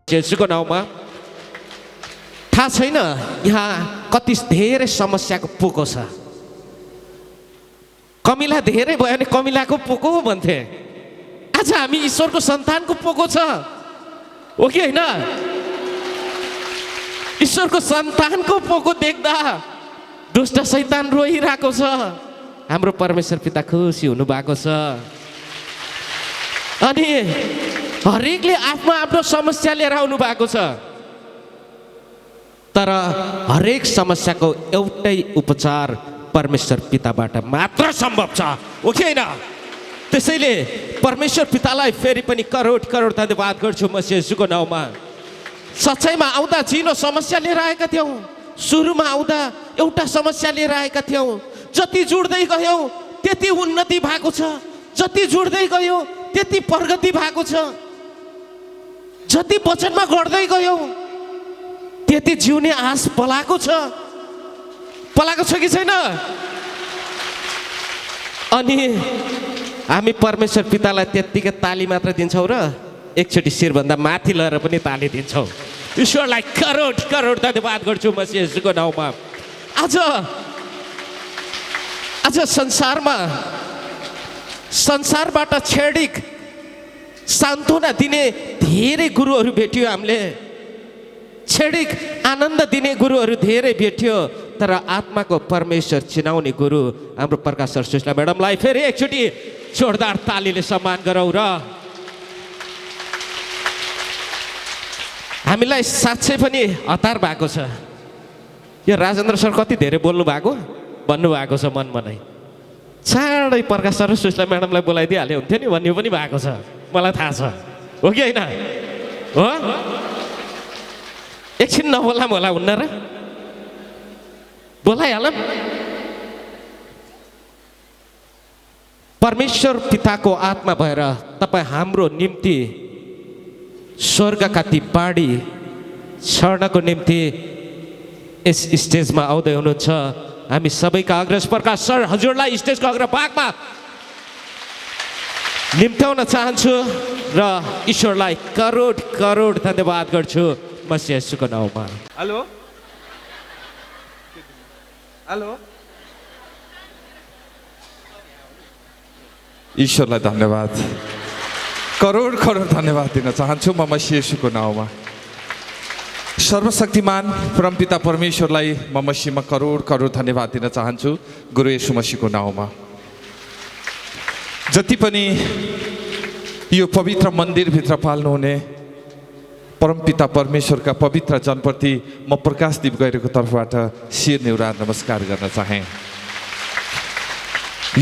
येशूको नाउँमा थाहा छैन यहाँ कति धेरै समस्याको पोको छ। कमिला धेरै भयो भने कमिलाको पोको भन्थे। आज हामी ईश्वरको सन्तानको पोको छ हो कि होइन? ईश्वरको सन्तानको पोको देख्दा दुष्ट शैतान रोइरहेको छ। हाम्रो परमेश्वर पिता खुसी हुनु भएको छ। अनि हरेकले आफ्नो आफ्नो समस्या लिएर आउनु भएको छ। तर हरेक समस्याको एउटै उपचार परमेश्वर पिताबाट मात्र सम्भव छ हो कि होइन? त्यसैले परमेश्वर पितालाई फेरि पनि करोड करोड धन्यवाद गर्छु म येशूको नाउँमा। सच्चाइमा आउँदा जिनो समस्या लिएर आएका थियौँ। सुरुमा आउँदा एउटा समस्या लिएर आएका थियौँ। जति जुड्दै गयौँ त्यति उन्नति भएको छ। जति जुड्दै गयौँ त्यति प्रगति भएको छ। जति वचनमा गर्दै गयौँ त्यति जिउने आश पलाएको छ। पलाएको छ कि छैन? अनि हामी परमेश्वर पितालाई त्यत्तिकै ताली मात्र दिन्छौँ र एकचोटि शिरभन्दा माथि लगेर पनि ताली दिन्छौँ। ईश्वरलाई करोड करोड धन्यवाद गर्छु म येशूको नाउँमा। आज संसारबाट क्षणिक सान्त्वना दिने धेरै गुरुहरू भेटियो। हामीले क्षणिक आनन्द दिने गुरुहरू धेरै भेटियो। तर आत्माको परमेश्वर चिनाउने गुरु हाम्रो प्रकाश सर सुशीला म्याडमलाई फेरि एकचोटि जोरदार तालीले सम्मान गरौँ र हामीलाई साँच्चै पनि हतार भएको छ। यो राजेन्द्र सर कति धेरै बोल्नु भएको भन्नुभएको छ मनमा नै। चाँडै प्रकाश सर र सुशीला म्याडमलाई बोलाइदिइहाल्यो हुन्थ्यो नि भन्ने पनि भएको छ। मलाई थाहा छ हो कि होइन? हो एकछिन नबोला होला हुन्न र? बोलाइहाल। परमेश्वर पिताको आत्मा भएर तपाईँ हाम्रो निम्ति स्वर्गका ती बाढी छर्नको निम्ति यस स्टेजमा आउँदै हुनुहुन्छ। हामी सबैका अग्रज प्रकाश सर हजुरलाई स्टेजको अग्रभागमा निम्त्याउन चाहन्छु र ईश्वरलाई करोड करोड धन्यवाद गर्छु म येशूको नाउँमा। हेलो हेलो ईश्वरलाई धन्यवाद करोड करोड धन्यवाद दिन चाहन्छु म येशूको नाउँमा। सर्वशक्तिमान परमपिता परमेश्वरलाई म मसीहमा करोड करोड धन्यवाद दिन चाहन्छु गुरु येशू मसीहको नाउँमा। जति पनि यो पवित्र मन्दिरभित्र पाल्नुहुने परमपिता परमेश्वरका पवित्र जनप्रति म प्रकाशदीप गैरेको तर्फबाट शिर निहुरा नमस्कार गर्न चाहे।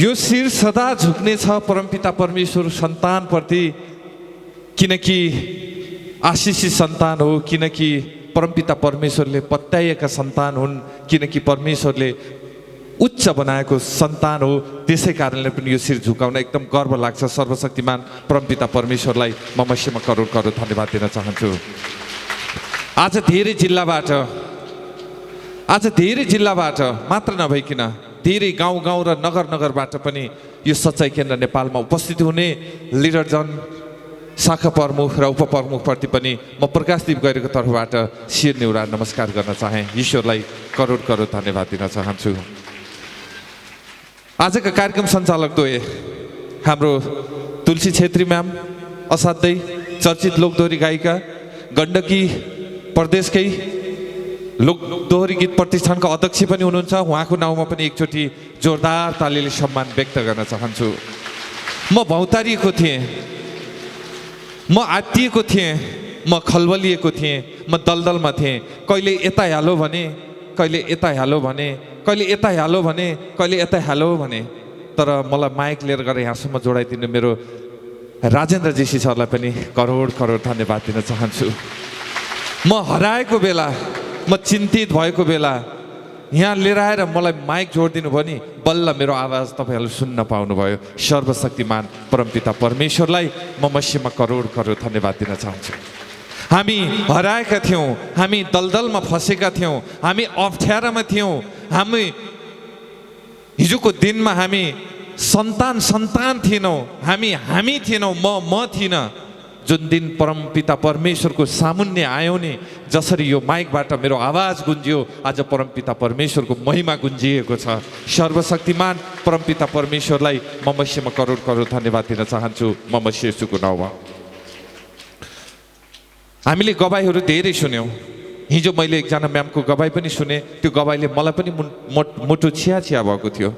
यो शिर सदा झुक्ने छ परमपिता परमेश्वर सन्तानप्रति, किनकि आशिषित सन्तान हो, किनकि परमपिता परमेश्वरले पत्याएका सन्तान हुन्, किनकि परमेश्वरले उच्च बनाएको सन्तान हो। त्यसै कारणले पनि यो शिर झुकाउन एकदम गर्व लाग्छ। सर्वशक्तिमान परमपिता परमेश्वरलाई म मसीहमा करोड करोड धन्यवाद दिन चाहन्छु। आज धेरै जिल्लाबाट मात्र नभइकन धेरै गाउँ र नगरबाट पनि यो सच्चाइ केन्द्र नेपालमा उपस्थित हुने लिडरजन, शाखा प्रमुख र उपप्रमुखप्रति पनि म प्रकाशदीप गैरेको तर्फबाट शिर निहुरा नमस्कार गर्न चाहे। ईश्वरलाई करोड करोड धन्यवाद दिन चाहन्छु। आजका कार्यक्रम सञ्चालकद्वय हाम्रो तुलसी छेत्री म्याम, असाध्यै चर्चित लोकदोहोरी गायिका, गण्डकी प्रदेशकै लोकदोहोरी गीत प्रतिष्ठानको अध्यक्ष पनि हुनुहुन्छ। उहाँको नाउँमा पनि एकचोटि जोरदार तालीले सम्मान व्यक्त गर्न चाहन्छु। म भौतारिएको थिएँ, म आत्तिएको थिएँ, म खलबलिएको थिएँ, म दलदलमा थिएँ। कहिले यता हालो भने, कहिले यता हालो भने, कहिले यता हालो भने, कहिले यता हालो भने। तर मलाई माइक लिएर गएर यहाँसम्म जोडाइदिनु मेरो राजेन्द्र जीसी सरलाई पनि करोड करोड धन्यवाद दिन चाहन्छु। म हराएको बेला, म चिन्तित भएको बेला यहाँ लिएर आएर मलाई माइक जोडिदिनु भयो नि, बल्ल मेरो आवाज तपाईँहरूले सुन्न पाउनुभयो। सर्वशक्तिमान परमपिता परमेश्वरलाई म मसीहमा करोड करोड धन्यवाद दिन चाहन्छु। हामी हराएका थियौँ, हामी दलदलमा फसेका थियौँ, हामी अप्ठ्यारामा थियौँ, हामी हिजोको दिनमा हामी सन्तान थिएनौँ, हामी थिएनौँ, म थिइनँ। जुन दिन परमपिता परमेश्वरको सामुन्ने आयो नि, जसरी यो माइकबाट मेरो आवाज गुन्जियो, आज परमपिता परमेश्वरको महिमा गुन्जिएको छ। सर्वशक्तिमान परमपिता परमेश्वरलाई म मसीहमा करोड करोड धन्यवाद दिन चाहन्छु म मसीह येशूको नाउँमा। हामीले गवाईहरू धेरै सुन्यौँ। हिजो मैले एकजना म्यामको गवाई पनि सुने, त्यो गवाईले मलाई पनि मुटु छिया भएको थियो।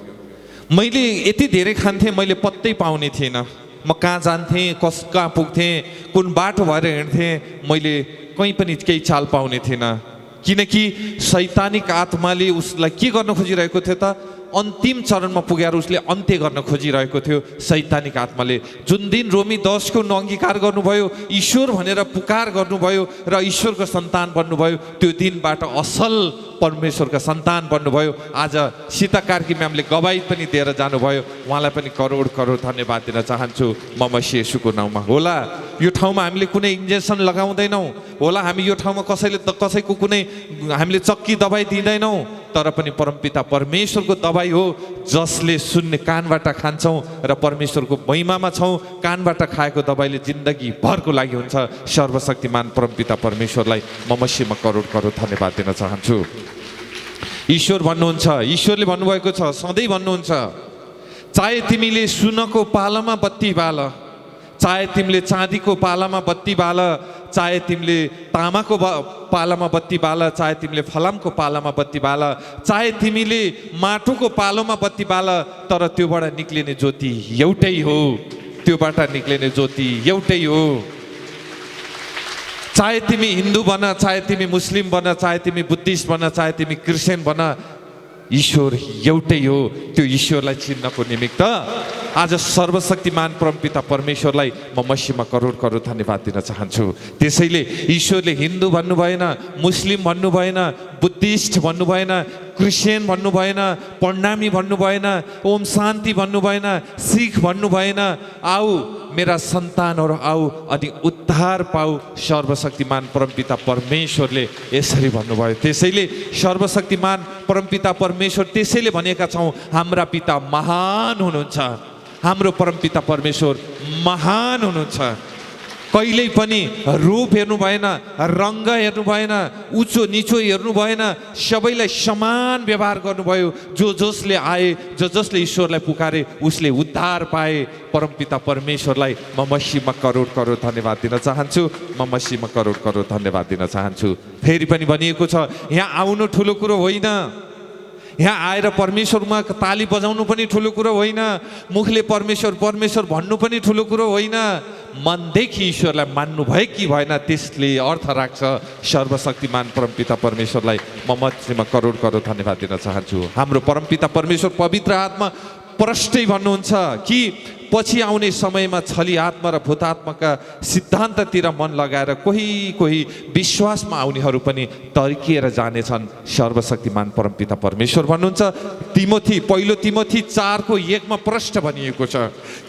मैले यति धेरै खान्थेँ, मैले पत्तै पाउने थिइनँ। म कहाँ जान्थेँ, कहाँ पुग्थेँ, कुन बाटो भएर हिँड्थेँ, मैले कहीँ पनि केही चाल पाउने थिइनँ। किनकि शैतानिक आत्माले उसलाई के गर्न खोजिरहेको थियो त? अन्तिम चरणमा पुगेर उसले अन्त्य गर्न खोजिरहेको थियो। शैतानिक आत्माले जुन दिन रोमी 10 को अंगीकार गर्नुभयो, ईश्वर भनेर पुकार गर्नुभयो र ईश्वरको सन्तान बन्नुभयो, त्यो दिनबाट असल परमेश्वरका सन्तान बन्नुभयो। आज सीता कार्की म्यामले गवाई पनि दिएर जानुभयो, उहाँलाई पनि करोड करोड धन्यवाद दिन चाहन्छु म मसीह येशूको नाउँमा। होला यो ठाउँमा हामीले कुनै इन्जेक्सन लगाउँदैनौँ, होला हामी यो ठाउँमा कसैको कुनै हामीले चक्की दबाई दिँदैनौँ, तर पनि परमपिता परमेश्वरको दबाई हो, जसले सुन्ने कानबाट खान्छौँ र परमेश्वरको महिमामा छौँ। कानबाट खाएको दबाईले जिन्दगी भरको लागि हुन्छ। सर्वशक्तिमान परमपिता परमेश्वरलाई म मसीहमा करोड करोड धन्यवाद दिन चाहन्छु। ईश्वर भन्नुहुन्छ, ईश्वरले भन्नुभएको छ, सधैँ भन्नुहुन्छ, चाहे तिमीले सुनको पालामा बत्ती बाल, चाहे तिमीले चाँदीको पालामा बत्ती बाल, चाहे तिमीले तामाको पालामा बत्ती बाल, चाहे तिमीले फलामको पालामा बत्ती बाल, चाहे तिमीले माटोको पालोमा बत्ती बाल, तर त्योबाट निक्लिने ज्योति एउटै हो। त्योबाट निक्लिने ज्योति एउटै हो। चाहे तिमी हिन्दू बन, चाहे तिमी मुस्लिम बन, चाहे तिमी बुद्धिस्ट बन, चाहे तिमी क्रिस्चियन बन, ईश्वर एउटै हो। त्यो ईश्वरलाई चिन्नको निमित्त आज सर्वशक्तिमान परमपिता परमेश्वरलाई म मसीहमा करोड करोड धन्यवाद दिन चाहन्छु। त्यसैले ईश्वरले हिन्दू भन्नु भएन, मुस्लिम भन्नु भएन, बुद्धिस्ट भन्नु भएन, क्रिस्चियन भन्नु भएन, प्रणामी भन्नु भएन, ओम शान्ति भन्नु भएन, सिख भन्नु भएन। आऊ मेरा सन्तानहरू आऊ अनि उद्धार पाऊ, सर्वशक्तिमान परमपिता परमेश्वरले यसरी भन्नुभयो। त्यसैले सर्वशक्तिमान परमपिता परमेश्वर त्यसैले भनेका छौँ, हाम्रा पिता महान हुनुहुन्छ, हाम्रो परमपिता परमेश्वर महान हुनुहुन्छ। कहिल्यै पनि रूप हेर्नु भएन, रङ्ग हेर्नु भएन, उच्चो निचो हेर्नु भएन, सबैलाई समान व्यवहार गर्नुभयो। जसले आए, जसले ईश्वरलाई पुकारे उसले उद्धार पाए। परमपिता परमेश्वरलाई म मसीहमा करोड करोड धन्यवाद दिन चाहन्छु। म मसीहमा करोड करोड धन्यवाद दिन चाहन्छु। फेरि पनि भनिएको छ, यहाँ आउनु ठुलो कुरो होइन, यहाँ आएर परमेश्वरमा ताली बजाउनु पनि ठुलो कुरो होइन, मुखले परमेश्वर परमेश्वर भन्नु पनि ठुलो कुरो होइन, मनदेखि ईश्वरलाई मान्नु भयो कि भएन त्यसले अर्थ राख्छ। सर्वशक्तिमान परमपिता परमेश्वरलाई म मसीहमा करोड करोड धन्यवाद दिन चाहन्छु। हाम्रो परमपिता परमेश्वर पवित्र आत्मा प्रष्टै भन्नुहुन्छ कि पछि आउने समयमा छली आत्मा र भूतात्माका सिद्धान्ततिर मन लगाएर कोही विश्वासमा आउनेहरू पनि तर्किएर जानेछन्। सर्वशक्तिमान परमपिता परमेश्वर भन्नुहुन्छ। पहिलो तिमोथी 4:1 प्रष्ट भनिएको छ,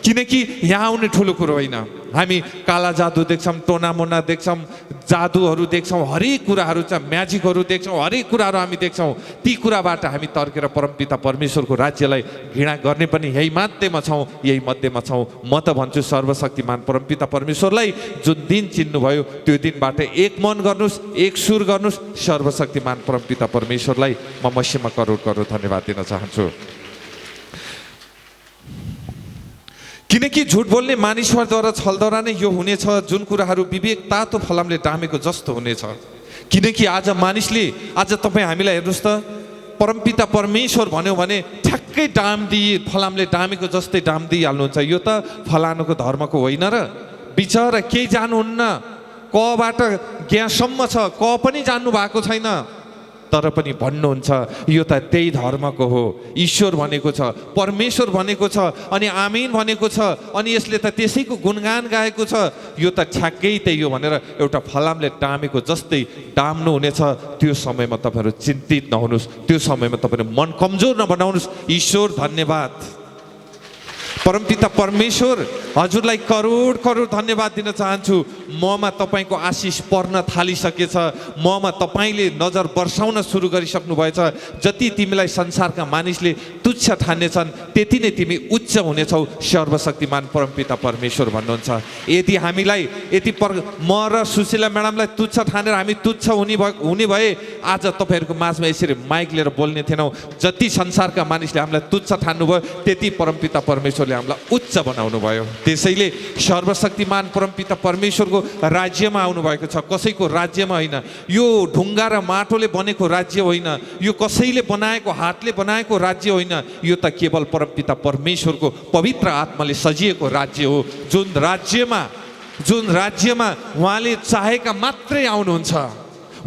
किनकि यहाँ आउने ठुलो कुरो होइन। हामी काला जादु देख्छौँ, टोनामोना देख्छौँ, जादुहरू देख्छौँ, हरेक कुराहरू छ, म्याजिकहरू देख्छौँ, हरेक कुराहरू हामी देख्छौँ। ती कुराबाट हामी तर्केर परमपिता परमेश्वरको राज्यलाई घृणा गर्ने पनि यही मध्येमा छौँ, यही मध्येमा छौँ। म त भन्छु सर्वशक्तिमान परमपिता परमेश्वरलाई जुन दिन चिन्नुभयो त्यो दिनबाट एक मन गर्नुहोस्, एक सुर गर्नुहोस्। सर्वशक्तिमान परमपिता परमेश्वरलाई म मसीहमा करोड करोड धन्यवाद दिन चाहन्छु। किनकि झुट बोल्ने मानिसहरूद्वारा छलद्वारा नै यो हुनेछ, जुन कुराहरू विवेक तातो फलामले डामेको जस्तो हुनेछ। किनकि आज मानिसले, आज तपाईँ हामीलाई हेर्नुहोस् त, परमपिता परमेश्वर भन्यो भने ठ्याक्कै डाम दिए फलामले डामेको जस्तै डाम दिइहाल्नुहुन्छ। यो त फलानुको धर्मको होइन र बिचरा केही जानुहुन्न, कबाट ज्ञासम्म छ, क पनि जान्नु भएको छैन, तर पनि भन्नुहुन्छ यो त त्यही धर्मको हो। ईश्वर भनेको छ, परमेश्वर भनेको छ, अनि आमीन भनेको छ, अनि यसले त त्यसैको गुणगान गाएको छ। यो त ठ्याक्कै त्यही हो भनेर एउटा फलामले डामेको जस्तै डाम्नु हुनेछ। त्यो समयमा तपाईँहरू चिन्तित नहुनुहोस्, त्यो समयमा तपाईँहरू मन कमजोर नबनाउनुहोस्। ईश्वर धन्यवाद, परमपिता परमेश्वर हजुरलाई करोड करोड धन्यवाद दिन चाहन्छु। ममा तपाईँको आशिष पर्न थालिसकेछ। ममा तपाईँले नजर वर्षाउन सुरु गरिसक्नु भएछ। जति तिमीलाई संसारका मानिसले तुच्छ ठान्नेछन् त्यति नै तिमी उच्च हुनेछौ सर्वशक्तिमान परमपिता परमेश्वर भन्नुहुन्छ। यदि हामीलाई म र सुशीला म्याडमलाई तुच्छ ठानेर हामी तुच्छ हुने भए आज तपाईँहरूको माझमा यसरी माइक लिएर बोल्ने थिएनौँ। जति संसारका मानिसले हामीलाई तुच्छ ठान्नुभयो त्यति परमपिता परमेश्वरले हामीलाई उच्च बनाउनु भयो। त्यसैले सर्वशक्तिमान परमपिता परमेश्वरको राज्यमा आउनुभएको छ। कसैको राज्यमा होइन, यो ढुङ्गा र माटोले बनेको राज्य होइन, यो कसैले बनाएको हातले बनाएको राज्य होइन, यो त केवल परमपिता परमेश्वरको पवित्र आत्माले सजिएको राज्य हो। जुन राज्यमा उहाँले चाहेका मात्रै आउनुहुन्छ,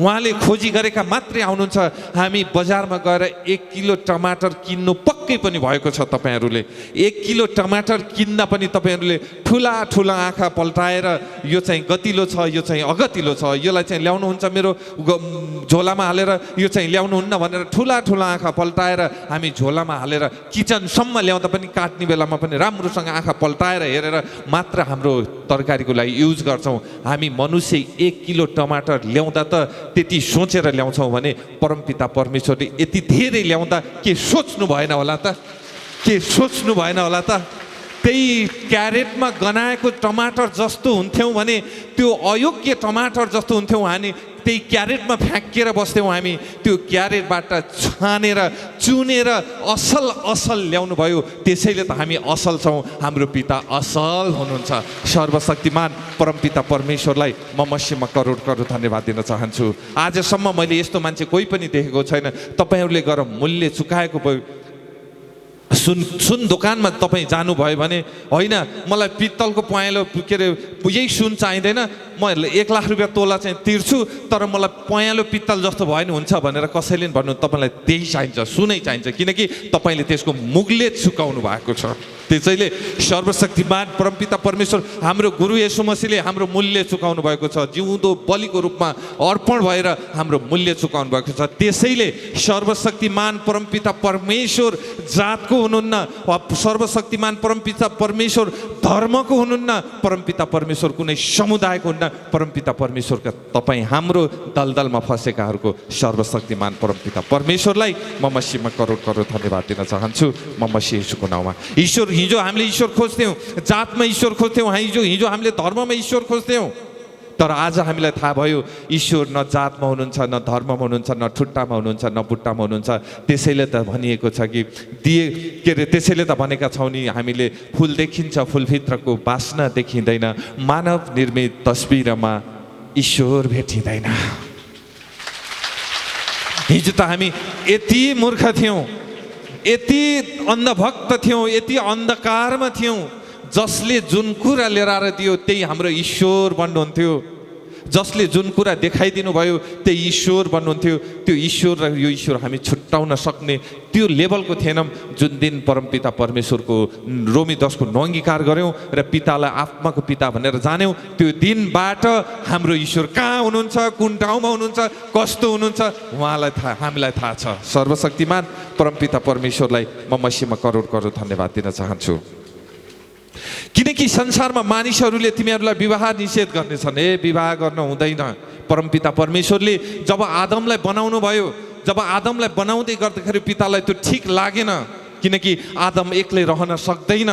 उहाँले खोजी गरेका मात्रै आउनुहुन्छ। हामी बजारमा गएर 1 किलो टमाटर किन्नु पक्कै पनि भएको छ। तपाईँहरूले 1 किलो टमाटर किन्न पनि तपाईँहरूले ठुला ठुला आँखा पल्टाएर यो चाहिँ गतिलो छ, यो चाहिँ अगतिलो छ, यसलाई चाहिँ ल्याउनुहुन्छ मेरो झोलामा हालेर, यो चाहिँ ल्याउनुहुन्न भनेर ठुला ठुला आँखा पल्टाएर हामी झोलामा हालेर किचनसम्म ल्याउँदा पनि काट्ने बेलामा पनि राम्रोसँग आँखा पल्टाएर हेरेर मात्र हाम्रो तरकारीको लागि युज गर्छौँ। हामी मनुष्य 1 किलो टमाटर ल्याउँदा त त्यति सोचेर ल्याउँछौँ भने परमपिता परमेश्वरले यति धेरै ल्याउँदा के सोच्नु भएन होला त? त्यही क्यारेटमा गनाएको टमाटर जस्तो हुन्थ्यौँ भने, त्यो अयोग्य टमाटर जस्तो हुन्थ्यौँ हामी। त्यही क्यारेटमा फ्याँकेर बस्थ्यौँ हामी। त्यो क्यारेटबाट छानेर चुनेर असल ल्याउनु भयो। त्यसैले त हामी असल छौँ। हाम्रो पिता असल हुनुहुन्छ। सर्वशक्तिमान परमपिता परमेश्वरलाई म मसीहमा करोड करोड धन्यवाद दिन चाहन्छु। आजसम्म मैले यस्तो मान्छे कोही पनि देखेको छैन। तपाईँहरूले गएर मूल्य चुकाएको भयो। सुन दोकानमा तपाईँ जानुभयो भने, होइन मलाई पित्तलको पहेँलो के अरे यही सुन चाहिँदैन, म 1 लाख रुपियाँ तोला चाहिँ तिर्छु, तर मलाई पहेँलो पित्तल जस्तो भयो भने हुन्छ भनेर कसैले पनि भन्नु, तपाईँलाई त्यही चाहिन्छ, सुनै चाहिन्छ, किनकि तपाईँले त्यसको मूल्य चुकाउनु भएको छ। त्यसैले सर्वशक्तिमान परमपिता परमेश्वर हाम्रो गुरु येशू मसीहले हाम्रो मूल्य चुकाउनु भएको छ। जिउँदो बलिको रूपमा अर्पण भएर हाम्रो मूल्य चुकाउनु भएको छ। त्यसैले सर्वशक्तिमान परमपिता परमेश्वर जातको हुनुहुन्न, सर्वशक्तिमान परमपिता परमेश्वर धर्मको हुनुहुन्न, परमपिता परमेश्वर कुनै समुदायको हुन्न। परमपिता परमेश्वरका तपाईँ हाम्रो दलदलमा फँसेकाहरूको सर्वशक्तिमान परमपिता परमेश्वरलाई म मसीहमा करोड करोड धन्यवाद दिन चाहन्छु। म मसीह येशूको नाउँमा। हिजो हामीले ईश्वर खोज्थ्यौँ, जातमा ईश्वर खोज्थ्यौँ, हिजो हामीले धर्ममा ईश्वर खोज्थ्यौँ, तर आज हामीलाई थाहा भयो ईश्वर न जातमा हुनुहुन्छ, न धर्ममा हुनुहुन्छ, न ठुट्टामा हुनुहुन्छ, न बुट्टामा हुनुहुन्छ। त्यसैले त भनिएको छ कि त्यसैले त भनेका छौँ नि, हामीले फुल देखिन्छ, फुलभित्रको बास्ना देखिँदैन, मानव निर्मित तस्बिरमा ईश्वर भेटिँदैन। हिजो त हामी यति मूर्ख थियौँ, यति अन्धभक्त थियौँ, यति अन्धकारमा थियौँ, जसले जुन कुरा लिएर आएर दियो त्यही हाम्रो ईश्वर बन्नुहुन्थ्यो। जसले जुन कुरा देखाइदिनु भयो त्यही ईश्वर बन्नुहुन्थ्यो। त्यो ईश्वर र यो ईश्वर हामी छुट्याउन सक्ने त्यो लेभलको थिएनौँ। जुन दिन परमपिता परमेश्वरको रोमी 10 को 9 अंगीकार गऱ्यौँ र पितालाई आत्माको पिता भनेर जान्यौँ, त्यो दिनबाट हाम्रो ईश्वर कहाँ हुनुहुन्छ, कुन ठाउँमा हुनुहुन्छ, कस्तो हुनुहुन्छ, उहाँलाई थाहा, हामीलाई थाहा छ। सर्वशक्तिमान परमपिता परमेश्वरलाई म मसीहमा करोड करोड धन्यवाद दिन चाहन्छु। किनकि संसारमा मानिसहरूले तिमीहरूलाई विवाह निषेध गर्नेछन्। विवाह गर्न हुँदैन। परमपिता परमेश्वरले जब आदमलाई बनाउनु भयो, जब आदमलाई बनाउँदै गर्दाखेरि पितालाई त्यो ठिक लागेन, किनकि आदम एक्लै रहन सक्दैन,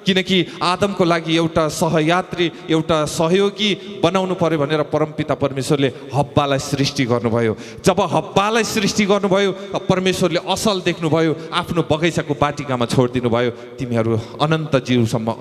किनकि आदमको लागि एउटा सहयात्री, एउटा सहयोगी बनाउनु पर्यो भनेर परमपिता परमेश्वरले हब्बालाई सृष्टि गर्नुभयो। जब हब्बालाई सृष्टि गर्नुभयो, परमेश्वरले असल देख्नुभयो, आफ्नो बगैँचाको बाटिकामा छोडिदिनु भयो, तिमीहरू अनन्त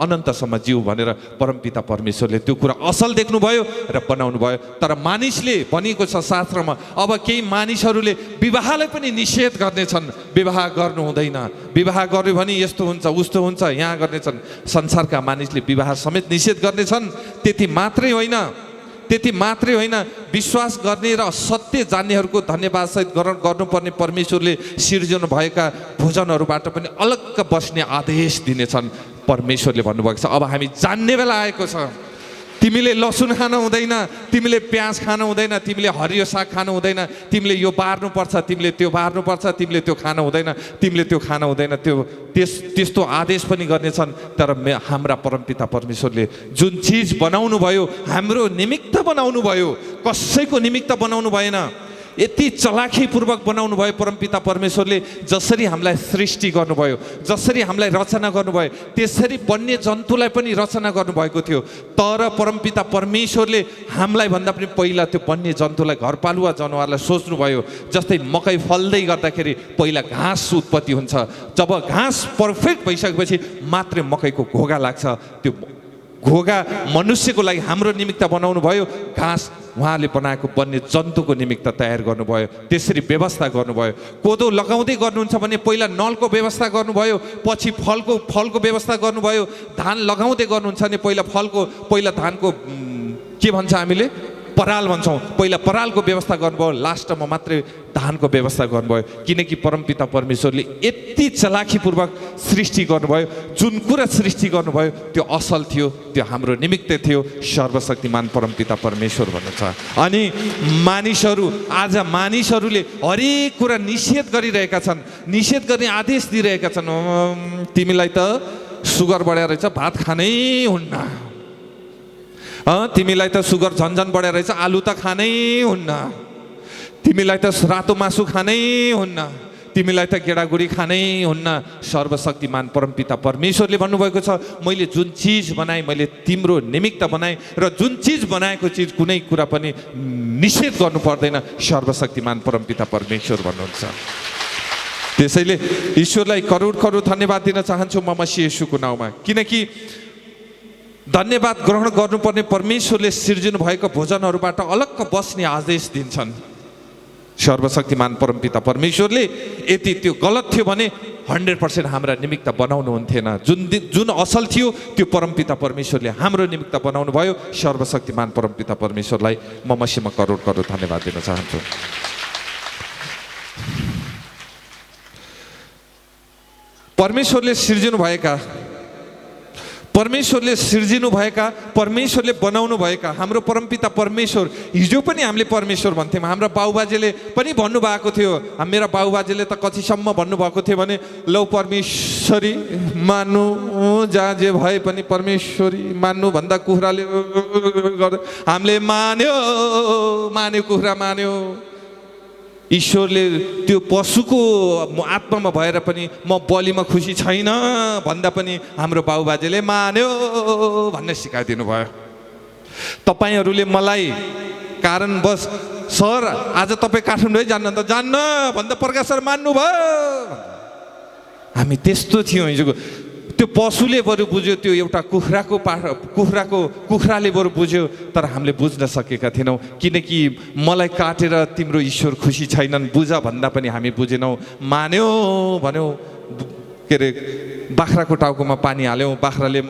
अनन्तसम्म जिउ भनेर परमपिता परमेश्वरले त्यो कुरा असल देख्नुभयो र बनाउनु भयो। तर मानिसले भनिएको छ शास्त्रमा, अब केही मानिसहरूले विवाहलाई पनि निषेध गर्नेछन्। विवाह गर्नु हुँदैन, विवाह गर्यो भने यस्तो हुन्छ उस्तो हुन्छ यहाँ गर्नेछन्। संसारका मानिसले विवाह समेत निषेध गर्नेछन्। त्यति मात्रै होइन, विश्वास गर्ने र सत्य जान्नेहरूको धन्यवाद सहित गर्नुपर्ने परमेश्वरले सिर्जनु भएका भोजनहरूबाट पनि अलग्ग बस्ने आदेश दिनेछन्। परमेश्वरले भन्नुभएको छ अब हामी जान्ने बेला आएको छ। तिमीले लसुन खानु हुँदैन, तिमीले प्याज खानु हुँदैन, तिमीले हरियो साग खानु हुँदैन, तिमीले यो बार्नुपर्छ, तिमीले त्यो बार्नुपर्छ, तिमीले त्यो खानु हुँदैन, तिमीले त्यो खानु हुँदैन, त्यस्तो आदेश पनि गर्नेछन्। तर हाम्रा परमपिता परमेश्वरले जुन चिज बनाउनु भयो हाम्रो निमित्त बनाउनु भयो, कसैको निमित्त बनाउनु भएन। यति चलाखीपूर्वक बनाउनु भयो परमपिता परमेश्वरले। जसरी हामीलाई सृष्टि गर्नुभयो, जसरी हामीलाई रचना गर्नुभयो, त्यसरी वन्य जन्तुलाई पनि रचना गर्नुभएको थियो। तर परमपिता परमेश्वरले हामीलाई भन्दा पनि पहिला त्यो वन्य जन्तुलाई, घरपालुवा जनावरलाई सोच्नुभयो। जस्तै मकै फल्दै गर्दाखेरि पहिला घाँस उत्पत्ति हुन्छ, जब घाँस पर्फेक्ट भइसकेपछि मात्रै मकैको घोगा लाग्छ। त्यो घोगा मनुष्यको लागि हाम्रो निमित्त बनाउनु भयो, घाँस उहाँले बनाएको वन्य जन्तुको निमित्त तयार गर्नुभयो। त्यसरी व्यवस्था गर्नुभयो। कोदो लगाउँदै गर्नुहुन्छ भने पहिला नलको व्यवस्था गर्नुभयो, पछि फलको व्यवस्था गर्नुभयो। धान लगाउँदै गर्नुहुन्छ भने पहिला धानको के भन्छ हामीले पराल भन्छौँ, पहिला परालको व्यवस्था गर्नुभयो, लास्टमा मात्रै धानको व्यवस्था गर्नुभयो। किनकि परमपिता परमेश्वरले यति चलाखीपूर्वक सृष्टि गर्नुभयो। जुन कुरा सृष्टि गर्नुभयो त्यो असल थियो, त्यो हाम्रो निमित्त थियो। सर्वशक्तिमान परमपिता परमेश्वर भन्नुहुन्छ। अनि आज मानिसहरूले हरेक कुरा निषेध गरिरहेका छन्, निषेध गर्ने आदेश दिइरहेका छन्। तिमीलाई त सुगर बढाएर रहेछ, भात खानै हुन्न। तिमीलाई त सुगर झन्झन बढेर रहेछ, आलु त खानै हुन्न। तिमीलाई त रातो मासु खानै हुन्न, तिमीलाई त गेडागुडी खानै हुन्न। सर्वशक्तिमान परमपिता परमेश्वरले भन्नुभएको छ, मैले जुन चिज बनाएँ मैले तिम्रो निमित्त बनाएँ, र जुन चिज बनाएको चिज कुनै कुरा पनि निषेध गर्नु पर्दैन। सर्वशक्तिमान परमपिता परमेश्वर भन्नुहुन्छ। त्यसैले ईश्वरलाई करोड करोड धन्यवाद दिन चाहन्छु म मसीह येशूको नाउँमा। किनकि धन्यवाद ग्रहण गर्नुपर्ने परमेश्वरले सिर्जिनु भएको भोजनहरूबाट अलग्ग बस्ने आदेश दिन्छन्। सर्वशक्तिमान परमपिता परमेश्वरले यदि त्यो गलत थियो भने 100% हाम्रा निमित्त बनाउनु हुन्थेन। जुन असल थियो त्यो परमपिता परमेश्वरले हाम्रो निमित्त बनाउनु भयो। सर्वशक्तिमान परमपिता परमेश्वरलाई म मसीहमा करोड करोड धन्यवाद दिन चाहन्छु। परमेश्वरले सिर्जिनु भएका परमेश्वरले बनाउनु भएका हाम्रो परमपिता परमेश्वर, हिजो पनि हामीले परमेश्वर भन्थ्यौँ। हाम्रो बाबुबाजेले पनि भन्नुभएको थियो, मेरा बाबुबाजेले त कतिसम्म भन्नुभएको थियो भने लौ परमेश्वरी मान्नु, जहाँ जे भए पनि परमेश्वरी मान्नु भन्दा कुखुराले हामीले मान्यो कुखुरा मान्यो। ईश्वरले त्यो पशुको आत्मामा भएर पनि म बलिमा खुसी छैन भन्दा पनि हाम्रो बाबुबाजेले मान्यो भन्ने सिकाइदिनु भयो। तपाईँहरूले मलाई कारणवश सर आज तपाईँ काठमाडौँ जान्न त जान्न भन्दा प्रकाश सर मान्नु भयो। हामी त्यस्तो थियौँ हिजोको। त्यो पशुले बरु बुझ्यो, त्यो एउटा कुखुराले बरु बुझ्यो, तर हामीले बुझ्न सकेका थिएनौँ। किनकि मलाई काटेर तिम्रो ईश्वर खुसी छैनन् बुझ भन्दा पनि हामी बुझेनौँ। मान्यो भन्यो, के अरे बाख्राको टाउकोमा पानी हाल्यौँ, बाख्राले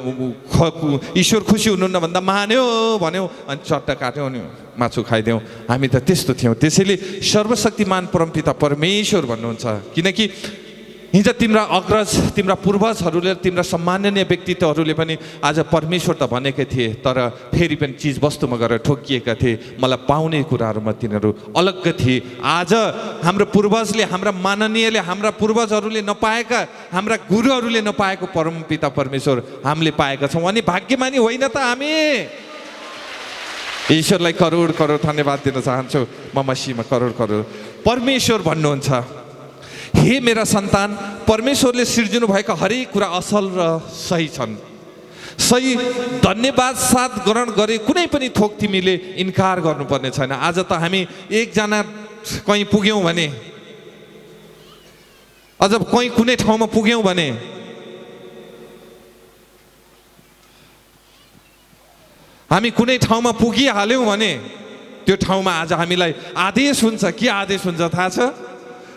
ईश्वर खुसी हुनुहुन्न भन्दा मान्यो भन्यो, अनि चट्टा काट्यौँ अनि मासु खाइदियौँ। हामी त त्यस्तो थियौँ। त्यसैले सर्वशक्तिमान परमपिता परमेश्वर भन्नुहुन्छ। किनकि हिजो तिम्रा अग्रज, तिम्रा पूर्वजहरूले, तिम्रा सम्माननीय व्यक्तित्वहरूले पनि आज परमेश्वर त भनेकै थिए, तर फेरि पनि चिज वस्तुमा गएर ठोकिएका थिए। मलाई पाउने कुराहरूमा तिनीहरू अलग्ग थिए। आज हाम्रो पूर्वजले, हाम्रा माननीयले, हाम्रा पूर्वजहरूले नपाएका, हाम्रा गुरुहरूले नपाएको परमपिता परमेश्वर हामीले पाएका छौँ। अनि भाग्यमानी होइन त हामी? ईश्वरलाई करोड करोड धन्यवाद दिन चाहन्छु। म मसीहमा करोड करोड परमेश्वर भन्नुहुन्छ। हे मेरा सन्तान, परमेश्वरले सिर्जिनु भएका हरेक कुरा असल र सही छन्। सही धन्यवाद साथ ग्रहण गरे कुनै पनि थोक तिमीले इन्कार गर्नुपर्ने छैन। आज त हामी एकजना कहीँ पुग्यौँ भने, अझ कहीँ कुनै ठाउँमा पुग्यौँ भने हामी कुनै ठाउँमा पुगिहाल्यौँ भने त्यो ठाउँमा आज हामीलाई आदेश हुन्छ। के आदेश हुन्छ थाहा छ?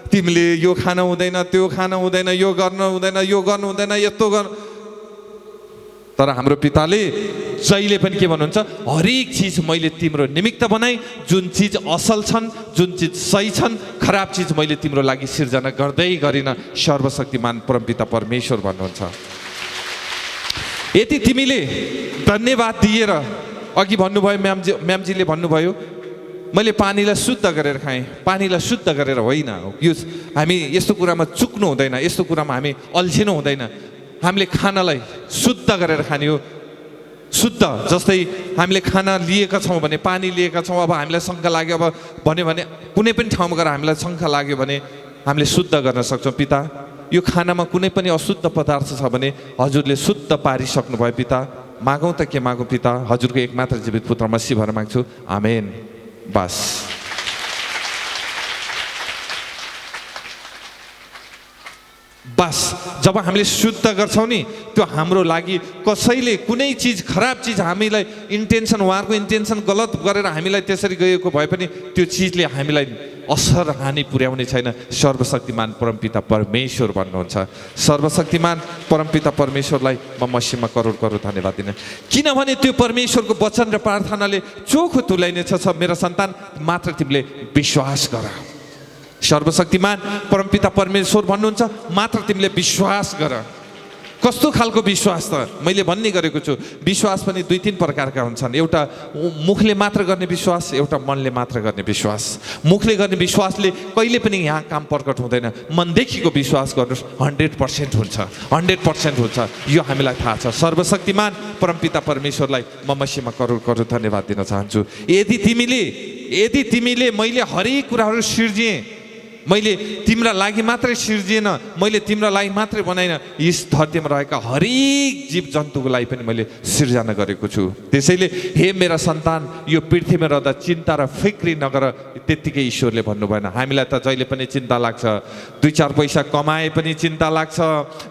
तिमीले यो खान हुँदैन, त्यो खान हुँदैन, यो गर्नु हुँदैन, यो गर्नु हुँदैन, यस्तो गर्नु। तर हाम्रो पिताले जहिले पनि के भन्नुहुन्छ? हरेक चिज मैले तिम्रो निमित्त बनाएँ। जुन चिज असल छन्, जुन चिज सही छन्, खराब चिज मैले तिम्रो लागि सिर्जना गर्दै गरिन। सर्वशक्तिमान परमपिता परमेश्वर भन्नुहुन्छ। यदि तिमीले धन्यवाद दिएर अघि भन्नुभयो म्यामजीले भन्नुभयो मैले पानीलाई शुद्ध गरेर खाएँ, पानीलाई शुद्ध गरेर होइन। यो हामी यस्तो कुरामा चुक्नु हुँदैन, यस्तो कुरामा हामी अल्झिनु हुँदैन। हामीले खानालाई शुद्ध गरेर खाने हो, शुद्ध। जस्तै हामीले खाना लिएका छौँ भने, पानी लिएका छौँ, अब हामीलाई शङ्का लाग्यो, अब भन्यो भने कुनै पनि ठाउँमा गएर हामीलाई शङ्का लाग्यो भने हामीले शुद्ध गर्न सक्छौँ। पिता, यो खानामा कुनै पनि अशुद्ध पदार्थ छ भने हजुरले शुद्ध पारिसक्नुभयो पिता। मागौँ त के मागौँ पिता, हजुरको एकमात्र जीवित पुत्र मसीह भएर माग्छु, आमेन। बस बस जब हामीले शुद्ध गर्छौँ नि, त्यो हाम्रो लागि कसैले कुनै चिज, खराब चिज हामीलाई इन्टेन्सन, उहाँहरूको इन्टेन्सन गलत गरेर हामीलाई त्यसरी गएको भए पनि त्यो चिजले हामीलाई असर हानि पुर्याउने छैन। सर्वशक्तिमान परमपिता परमेश्वर भन्नुहुन्छ। सर्वशक्तिमान परमपिता परमेश्वरलाई म मसीहमा करोड करोड धन्यवाद दिन, किनभने त्यो परमेश्वरको वचन र प्रार्थनाले चोखो तुल्याइनेछ। मेरा सन्तान, मात्र तिमीले विश्वास गर। सर्वशक्तिमान परमपिता परमेश्वर भन्नुहुन्छ, मात्र तिमीले विश्वास गर। कस्तो खालको विश्वास त मैले भन्ने गरेको छु। विश्वास पनि दुई तीन प्रकारका हुन्छन्। एउटा मुखले मात्र गर्ने विश्वास, एउटा मनले मात्र गर्ने विश्वास। मुखले गर्ने विश्वासले कहिले पनि यहाँ काम प्रकट हुँदैन। मनदेखिको विश्वास गर्नुहोस्, 100% हुन्छ, 100% हुन्छ। यो हामीलाई थाहा छ। सर्वशक्तिमान परमपिता परमेश्वरलाई म मसीहमा करोड करोड धन्यवाद दिन चाहन्छु। यदि तिमीले मैले हरेक कुराहरू सिर्जिएँ, मैले तिम्रा लागि मात्रै सिर्जिएन, मैले तिम्रा लागि मात्रै बनाइन, यस धरतीमा रहेका हरेक जीव जन्तुको लागि पनि मैले सिर्जना गरेको छु। त्यसैले हे मेरा सन्तान, यो पृथ्वीमा रहँदा चिन्ता र फिक्री नगर। त्यत्तिकै ईश्वरले भन्नु भएन। हामीलाई त जहिले पनि चिन्ता लाग्छ। 2-4 पैसा कमाए पनि चिन्ता लाग्छ,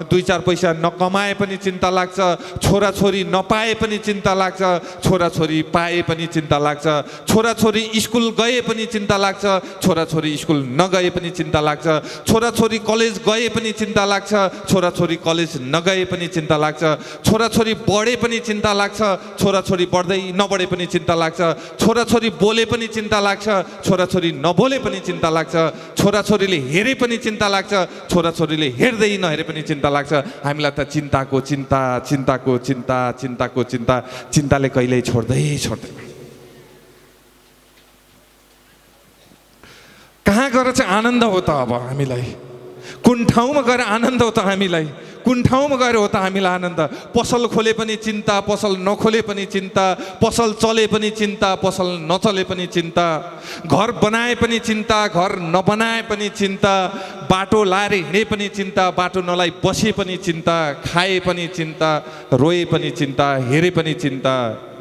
2-4 पैसा नकमाए पनि चिन्ता लाग्छ, छोराछोरी नपाए पनि चिन्ता लाग्छ, छोराछोरी पाए पनि चिन्ता लाग्छ, छोराछोरी स्कुल गए पनि चिन्ता लाग्छ, छोराछोरी स्कुल नगए पनि चिन्ता लाग्छ, छोराछोरी कलेज गए पनि चिन्ता लाग्छ, छोराछोरी कलेज नगए पनि चिन्ता लाग्छ, छोराछोरी बढे पनि चिन्ता लाग्छ, छोराछोरी बढ्दै नबढे पनि चिन्ता लाग्छ, छोराछोरी बोले पनि चिन्ता लाग्छ, छोराछोरी नबोले पनि चिन्ता लाग्छ, छोराछोरीले हेरे पनि चिन्ता लाग्छ, छोराछोरीले हेर्दै नहेरे पनि चिन्ता लाग्छ। हामीलाई त चिन्ताको चिन्ता, चिन्ताको चिन्ता, चिन्ताको चिन्ता, चिन्ताले कहिल्यै छोड्दैन। कहाँ गएर चाहिँ आनन्द हो त अब हामीलाई? कुन ठाउँमा गएर आनन्द हो त हामीलाई? कुन ठाउँमा गएर हो त हामीलाई आनन्द? पसल खोले पनि चिन्ता, पसल नखोले पनि चिन्ता, पसल चले पनि चिन्ता, पसल नचले पनि चिन्ता, घर बनाए पनि चिन्ता, घर नबनाए पनि चिन्ता, बाटो लाएर हिँडे पनि चिन्ता, बाटो नलाई बसे पनि चिन्ता, खाए पनि चिन्ता, रोए पनि चिन्ता, हेरे पनि चिन्ता,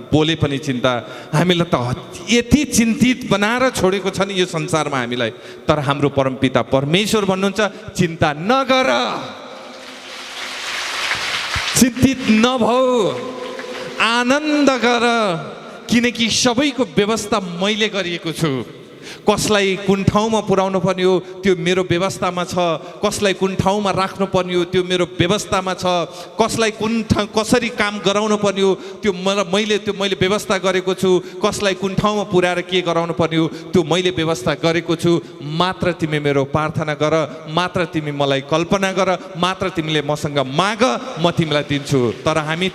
बोले पनि चिन्ता। हामीलाई त यति चिन्तित बनाएर छोडेको छ नि यो संसारमा हामीलाई। तर हाम्रो परमपिता परमेश्वर भन्नुहुन्छ, चिन्ता नगर, चिन्तित नभऊ, आनन्द गर, किनकि सबैको व्यवस्था मैले गरिएको छु। कसलाई कुन ठाउँमा पुर्याउनु पर्ने हो त्यो मेरो व्यवस्थामा छ, कसलाई कुन ठाउँमा राख्नु पर्ने हो त्यो मेरो व्यवस्थामा छ, कसलाई कसरी काम गराउनु पर्ने हो त्यो मैले व्यवस्था गरेको छु, कसलाई कुन ठाउँमा पुर्याएर के गराउनु पर्ने हो त्यो मैले व्यवस्था गरेको छु। मात्र तिमी मेरो प्रार्थना गर, मात्र तिमी मलाई कल्पना गर, मात्र तिमीले मसँग माग, म तिमीलाई दिन्छु। तर हामी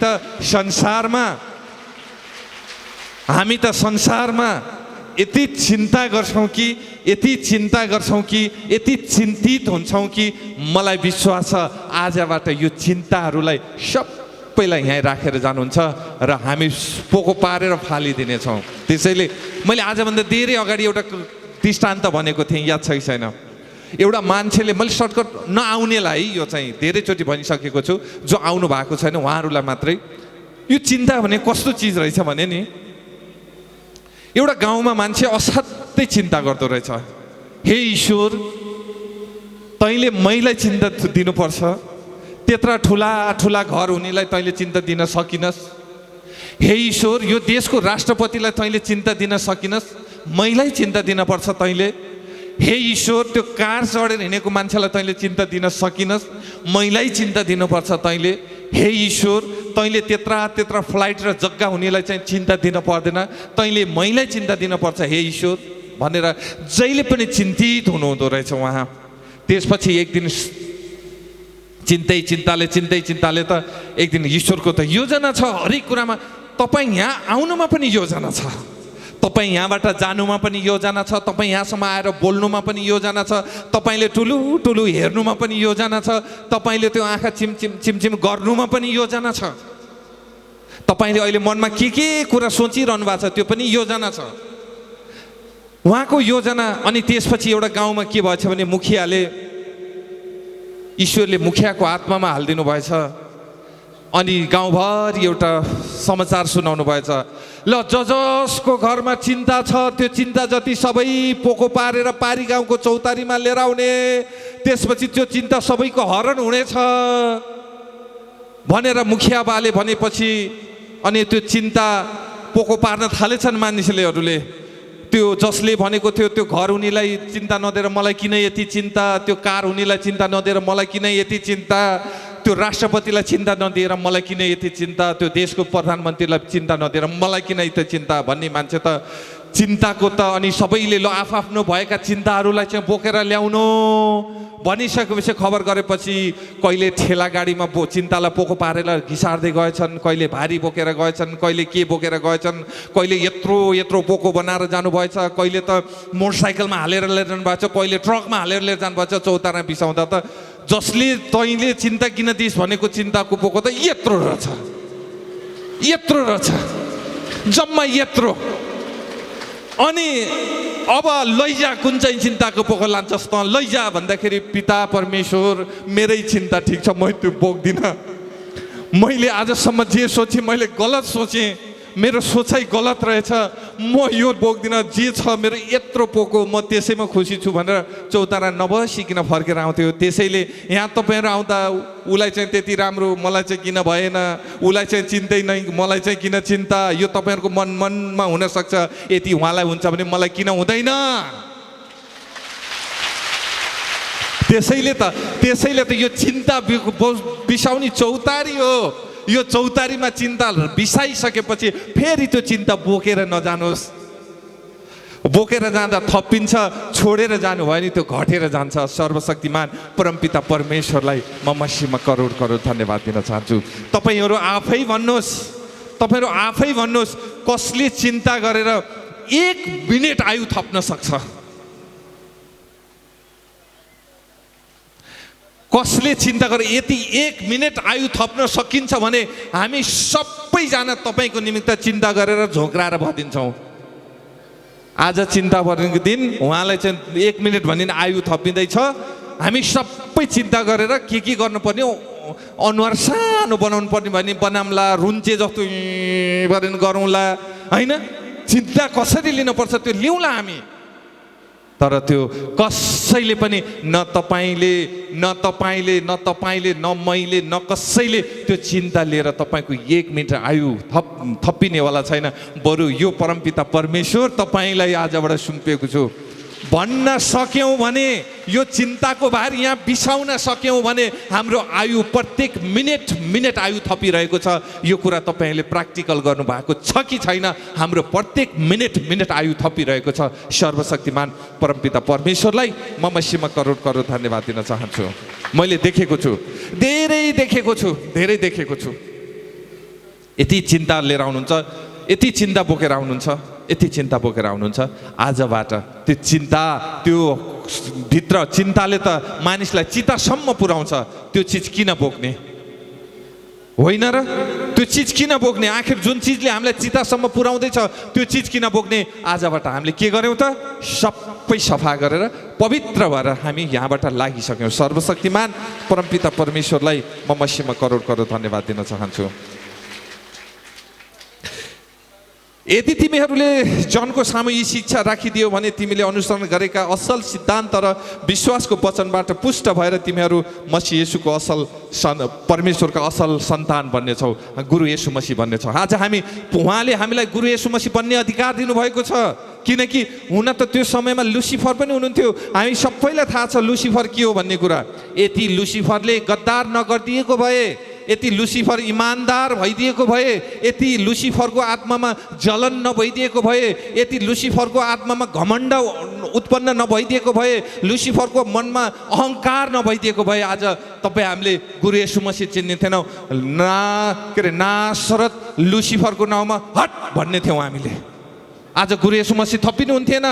त संसारमा यति चिन्ता गर्छौँ कि यति चिन्तित हुन्छौँ कि मलाई विश्वास छ आजबाट यो चिन्ताहरूलाई सबैलाई यहीँ राखेर जानुहुन्छ र हामी पोको पारेर फालिदिनेछौँ। त्यसैले मैले आजभन्दा धेरै अगाडि एउटा दृष्टान्त भनेको थिएँ, याद छ कि छैन? एउटा मान्छेले, मैले सर्टकट नआउनेलाई यो चाहिँ धेरैचोटि भनिसकेको छु, जो आउनु भएको छैन उहाँहरूलाई मात्रै यो चिन्ता भने कस्तो चिज रहेछ भने नि, एउटा गाउँमा मान्छे असाध्यै चिन्ता गर्दो रहेछ। हे ईश्वर, तैँले मैलाई चिन्ता दिनुपर्छ, त्यत्रा ठुला ठुला घर हुनेलाई तैँले चिन्ता दिन सकिनस्। हे ईश्वर, यो देशको राष्ट्रपतिलाई तैँले चिन्ता दिन सकिनस्, मैलाई चिन्ता दिनपर्छ तैँले। हे ईश्वर, त्यो कार चढेर हिँडेको मान्छेलाई तैँले चिन्ता दिन सकिनस्, मैलाई चिन्ता दिनुपर्छ तैँले। हे ईश्वर, तैँले त्यत्रा फ्लाइट र जग्गा हुनेलाई चाहिँ चिन्ता दिन पर्दैन, तैँले मैलाई चिन्ता दिनुपर्छ हे ईश्वर भनेर जहिले पनि चिन्तित हुनुहुँदो रहेछ उहाँ। त्यसपछि एक दिन चिन्ताले त एक दिन ईश्वरको त योजना छ हरेक कुरामा। तपाईँ यहाँ आउनुमा पनि योजना छ, तपाईँ यहाँबाट जानुमा पनि योजना छ, तपाईँ यहाँसम्म आएर बोल्नुमा पनि योजना छ, तपाईँले ठुलो ठुलो हेर्नुमा पनि योजना छ, तपाईँले त्यो आँखा चिमचिम चिमचिम गर्नुमा पनि योजना छ, तपाईँले अहिले मनमा के कुरा सोचिरहनु भएको छ त्यो पनि योजना छ, उहाँको योजना। अनि त्यसपछि एउटा गाउँमा के भएछ भने मुखियाले, ईश्वरले मुखियाको आत्मामा हालिदिनु भएछ अनि गाउँभरि एउटा समाचार सुनाउनु भएछ, ल जसको घरमा चिन्ता छ त्यो चिन्ता जति सबै पोको पारेर पारी गाउँको चौतारीमा लिएर आउने, त्यसपछि त्यो चिन्ता सबैको हरण हुनेछ भनेर मुखिया बाले भनेपछि अनि त्यो चिन्ता पोको पार्न थालेछन् मानिसहरूले। त्यो जसले भनेको थियो त्यो घर हुनेलाई चिन्ता नदिएर मलाई किन यति चिन्ता, त्यो कार हुनेलाई चिन्ता नदिएर मलाई किन यति चिन्ता, त्यो राष्ट्रपतिलाई चिन्ता नदिएर मलाई किन यति चिन्ता, त्यो देशको प्रधानमन्त्रीलाई चिन्ता नदिएर मलाई किन यति चिन्ता भन्ने मान्छे त चिन्ताको त अनि सबैले ल आफ्नो भएका चिन्ताहरूलाई चाहिँ बोकेर ल्याउनु भनिसकेपछि खबर गरेपछि कहिले ठेला गाडीमा चिन्तालाई पोको पारेर घिसार्दै गएछन्, कहिले भारी बोकेर गएछन्, कहिले के बोकेर गएछन्, कहिले यत्रो यत्रो पोको बनाएर जानुभएछ, कहिले त मोटरसाइकलमा हालेर लिएर जानुभएको छ, कहिले ट्रकमा हालेर लिएर जानुभएको छ। चौतारा बिसाउँदा त जसले तैँले चिन्ता किन दिइस् भनेको चिन्ताको पोको त यत्रो रहेछ, यत्रो रहेछ, जम्मा यत्रो। अनि अब लैजा कुन चाहिँ चिन्ताको पोको लान्छस् त, लैजा भन्दाखेरि पिता परमेश्वर मेरै चिन्ता ठिक छ, म त्यो बोक्दिनँ, मैले आजसम्म जे सोचेँ मैले गलत सोचेँ, मेरो सोचाइ गलत रहेछ, म यो बोक्दिनँ, जे छ मेरो यत्रो पोको म त्यसैमा खुसी छु भनेर चौतारा नबसिकन फर्केर आउँथ्यो। त्यसैले यहाँ तपाईँहरू आउँदा उसलाई चाहिँ त्यति राम्रो, मलाई चाहिँ किन भएन, उसलाई चाहिँ चिन्दै नै मलाई चाहिँ किन चिन्ता, यो तपाईँहरूको मनमा हुनसक्छ, यति उहाँलाई हुन्छ भने मलाई किन हुँदैन। त्यसैले त यो चिन्ता बिसाउने चौतारी हो, यो चौतारीमा चिन्ता बिसाइसकेपछि फेरि त्यो चिन्ता बोकेर नजानुहोस्, बोकेर जाँदा थपिन्छ, छोडेर जानुभयो भने त्यो घटेर जान्छ। सर्वशक्तिमान परमपिता परमेश्वरलाई म मसीमा करोड करोड धन्यवाद दिन चाहन्छु। तपाईँहरू आफै भन्नुहोस् कसले चिन्ता गरेर 1 मिनेट आयु थप्न सक्छ, कसले चिन्ता गरेर यति 1 मिनेट आयु थप्न सकिन्छ भने हामी सबैजना तपाईँको निमित्त चिन्ता गरेर झोक्राएर भदिन्छौँ। आज चिन्ता गर्नेको दिन उहाँलाई चाहिँ 1 मिनेट भनिने आयु थपिँदैछ, हामी सबै चिन्ता गरेर के गर्नुपर्ने, अनुहार सानो बनाउनु पर्ने भने बनाउँला, रुन्चे जस्तो गरेर गरौँला होइन, चिन्ता कसरी लिनुपर्छ त्यो लिउँला हामी। तर त्यो कसैले पनि न तपाईँले न मैले न कसैले त्यो चिन्ता लिएर तपाईँको 1 मिनेट आयु थपिनेवाला छैन। बरु यो परमपिता परमेश्वर तपाईँलाई आजबाट सुम्पिएको छु भन्न सक्यौँ भने, यो चिन्ताको भार यहाँ बिसाउन सक्यौँ भने हाम्रो आयु प्रत्येक मिनेट आयु थपिरहेको छ। यो कुरा तपाईँले प्र्याक्टिकल गर्नुभएको छ कि छैन, हाम्रो प्रत्येक मिनेट आयु थपिरहेको छ। सर्वशक्तिमान परमपिता परमेश्वरलाई म मसीमा करोड करोड धन्यवाद दिन चाहन्छु। मैले देखेको छु, धेरै देखेको छु, यति चिन्ता लिएर आउनुहुन्छ, यति चिन्ता बोकेर आउनुहुन्छ। आजबाट त्यो चिन्ता, त्यो भित्र चिन्ताले त मानिसलाई चितासम्म पुर्याउँछ, त्यो चिज किन बोक्ने होइन र? त्यो चिज किन बोक्ने? आखिर जुन चिजले हामीलाई चितासम्म पुर्याउँदैछ त्यो चिज किन बोक्ने? आजबाट हामीले के गर्यौँ त? सबै सफा गरेर पवित्र भएर हामी यहाँबाट लागिसक्यौँ। सर्वशक्तिमान परमपिता परमेश्वरलाई म मसीमा करोड करोड धन्यवाद दिन चाहन्छु। यदि तिमीहरूले जनको सामु यी शिक्षा राखिदियो भने तिमीले अनुसरण गरेका असल सिद्धान्त र विश्वासको वचनबाट पुष्ट भएर तिमीहरू मसीह येशूको परमेश्वरका असल सन्तान बन्नेछौ, गुरु येशू मसीह बन्नेछौ। आज उहाँले हामीलाई गुरु येशू मसीह बन्ने अधिकार दिनुभएको छ। किनकि हुन त त्यो समयमा लुसिफर पनि हुनुहुन्थ्यो। हामी सबैलाई थाहा छ लुसिफर के हो भन्ने कुरा। यदि लुसिफरले गद्दार नगरिदिएको भए, यति लुसिफर इमान्दार भइदिएको भए, यति लुसिफरको आत्मामा जलन नभइदिएको भए, यति लुसिफरको आत्मामा घमण्ड उत्पन्न नभइदिएको भए, लुसिफरको मनमा अहङ्कार नभइदिएको भए आज तपाईँ हामीले गुरु येशू मसीह चिन्ने थिएनौँ। नासरत लुसिफरको नाउँमा हट भन्ने थियौँ हामीले। आज गुरु येशू मसीह थपिनुहुन्थेन,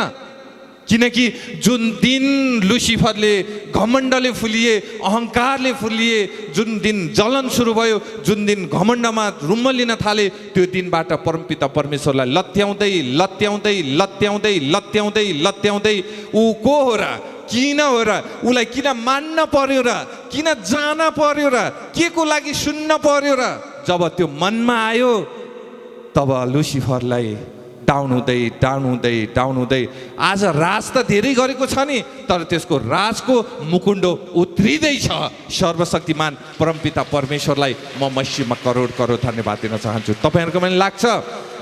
किनकि जुन दिन लुसिफरले घमण्डले फुलिए, अहङ्कारले फुलिए, जुन दिन जलन सुरु भयो, जुन दिन घमण्डमा रुम्मलिन थाले, त्यो दिनबाट परमपिता परमेश्वरलाई लत्याउँदै लत्याउँदै लत्याउँदै लत्याउँदै लत्याउँदै ऊ को हो र, किन हो र, उसलाई किन मान्न पर्यो र, किन जान पर्यो र, के को लागि सुन्न पर्यो र, जब त्यो मनमा आयो तब लुसिफरलाई डाउन हुँदै डाउन हुँदै डाउन हुँदै आज राज त धेरै गरेको छ नि, तर त्यसको राजको मुकुण्डो उत्रिँदैछ। सर्वशक्तिमान परमपिता परमेश्वरलाई म मसीहमा करोड करोड धन्यवाद दिन चाहन्छु। तपाईँहरूको मलाई लाग्छ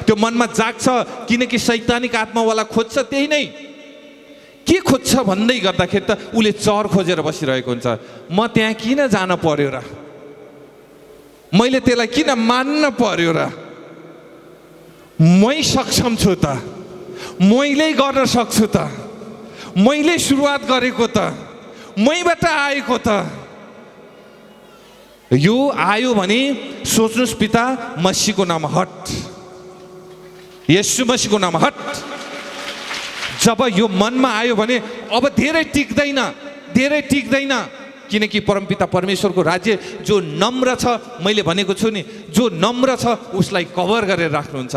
त्यो मनमा जाग्छ, किनकि शैतानिक आत्मावाला खोज्छ त्यही नै। के खोज्छ भन्दै गर्दाखेरि त उसले चर खोजेर बसिरहेको हुन्छ। म त्यहाँ किन जान पर्यो र, मैले त्यसलाई किन मान्न पर्यो र, मै सक्षम छु त, मैले गर्न सक्छु त, मैले सुरुवात गरेको त, मैबाट आएको त। यो आयो भने सोच्नुहोस् पिता मसीहको नाम हट, येशू मसीहको नाम हट। जब यो मनमा आयो भने अब धेरै टिक्दैन, धेरै टिक्दैन, किनकि परमपिता परमेश्वरको राज्य जो नम्र छ, मैले भनेको छु नि, जो नम्र छ उसलाई कभर गरेर राख्नुहुन्छ।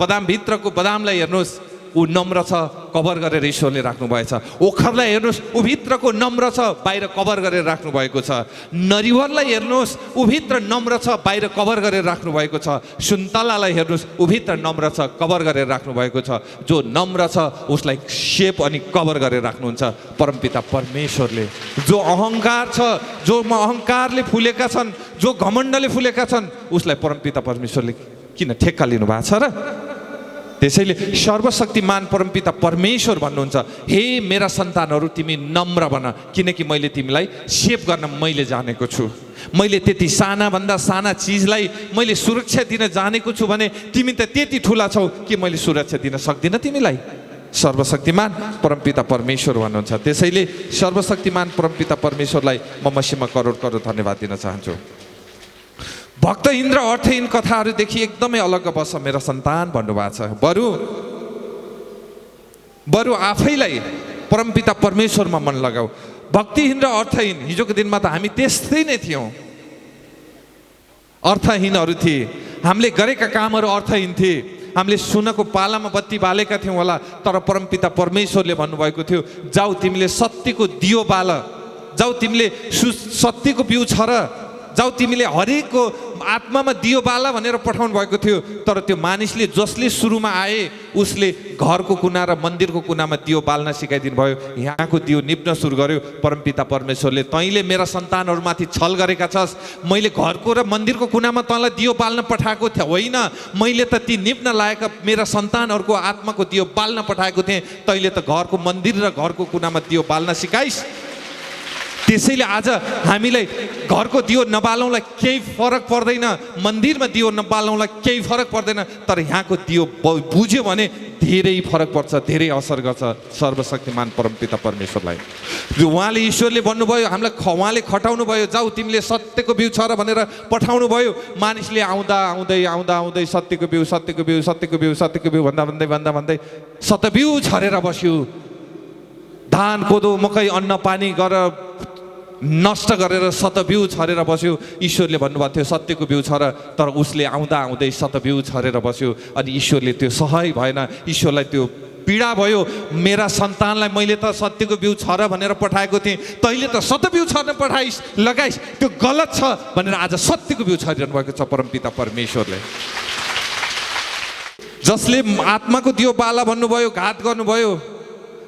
बदाम भित्रको बदामलाई हेर्नुहोस्, ऊ नम्र छ, कभर गरेर ईश्वरले राख्नुभएछ। ओखरलाई हेर्नुहोस्, ऊ भित्रको नम्र छ, बाहिर कभर गरेर राख्नुभएको छ। नरिवललाई हेर्नुहोस्, ऊ भित्र नम्र छ, बाहिर कभर गरेर राख्नुभएको छ। सुन्तलालाई हेर्नुहोस्, ऊ भित्र नम्र छ, कभर गरेर राख्नुभएको छ। जो नम्र छ उसलाई सेप अनि कभर गरेर राख्नुहुन्छ परमपिता परमेश्वरले। जो अहङ्कार छ, जो अहङ्कारले फुलेका छन्, जो घमण्डले फुलेका छन्, उसलाई परमपिता परमेश्वरले किन ठेक्का लिनु भएको छ र? त्यसैले सर्वशक्तिमान परमपिता परमेश्वर भन्नुहुन्छ, हे मेरा सन्तानहरू तिमी नम्र बन, किनकि मैले तिमीलाई सेभ गर्न मैले जानेको छु। मैले त्यति सानाभन्दा साना चिजलाई मैले सुरक्षा दिन जानेको छु भने तिमी त त्यति ठुला छौ कि मैले सुरक्षा दिन सक्दिनँ तिमीलाई। सर्वशक्तिमान परमपिता परमेश्वर भन्नुहुन्छ। त्यसैले सर्वशक्तिमान परमपिता परमेश्वरलाई म मसीहमा करोड करोड धन्यवाद दिन चाहन्छु। भक्तहीन र अर्थहीन कथाहरूदेखि एकदमै अलग बस मेरा सन्तान भन्नुभएको छ। बरु आफैलाई परमपिता परमेश्वरमा मन लगाऊ। भक्तिहीन र अर्थहीन, हिजोको दिनमा त हामी त्यस्तै नै थियौँ, अर्थहीनहरू थिए। हामीले गरेका कामहरू अर्थहीन थिए। हामीले सुनको पालामा बत्ती बालेका थियौँ होला, तर परमपिता परमेश्वरले भन्नुभएको थियो, जाऊ तिमीले सत्यको दियो बाल, जाऊ तिमीले सत्यको बिउ छर, जाऊ तिमीले हरेकको आत्मामा दियो बाला भनेर पठाउनु भएको थियो। तर त्यो मानिसले जसले सुरुमा आए उसले घरको कुना र मन्दिरको कुनामा दियो बाल्न सिकाइदिनु भयो, यहाँको दियो निप्न सुरु गर्यो। परमपिता परमेश्वरले तैँले मेरा सन्तानहरूमाथि छल गरेका छस्, मैले घरको र मन्दिरको कुनामा तँलाई दियो बाल्न पठाएको थिएँ होइन, मैले त ती निप्न लागेका मेरा सन्तानहरूको आत्माको दियो बाल्न पठाएको थिएँ, तैँले त घरको मन्दिर र घरको कुनामा दियो बाल्न सिकाइस्। त्यसैले आज हामीलाई घरको दियो नबालौँलाई केही फरक पर्दैन, मन्दिरमा दियो नबालौँलाई केही फरक पर्दैन, तर यहाँको दियो बुझ्यो भने धेरै फरक पर्छ, धेरै असर गर्छ। सर्वशक्तिमान परमपिता परमेश्वरलाई उहाँले ईश्वरले भन्नुभयो, हामीलाई उहाँले खटाउनु भयो, जाऊ तिमीले सत्यको बिउ छर भनेर पठाउनु भयो। मानिसले आउँदा आउँदै आउँदा आउँदै सत्यको बिउ सत्यको बिउ सत्यको बिउ सत्यको बिउ भन्दा भन्दै भन्दा भन्दै शतबिउ छरेर बस्यो। धान कोदो मकै अन्न पानी गरेर नष्ट गरेर शतबिउ छरेर बस्यो। ईश्वरले भन्नुभएको थियो सत्यको बिउ छर, तर उसले आउँदा आउँदै शतबिउ छरेर बस्यो। अनि ईश्वरले त्यो सहै भएन, ईश्वरलाई त्यो पीडा भयो, मेरा सन्तानलाई मैले त सत्यको बिउ छर भनेर पठाएको थिएँ, तैँले त शतबिउ छर्न पठाइस् लगाइस्, त्यो गलत छ भनेर आज सत्यको बिउ छरिरहनु भएको छ परमपिता परमेश्वरले। जसले आत्माको दियो बाला भन्नुभयो, घात गर्नुभयो,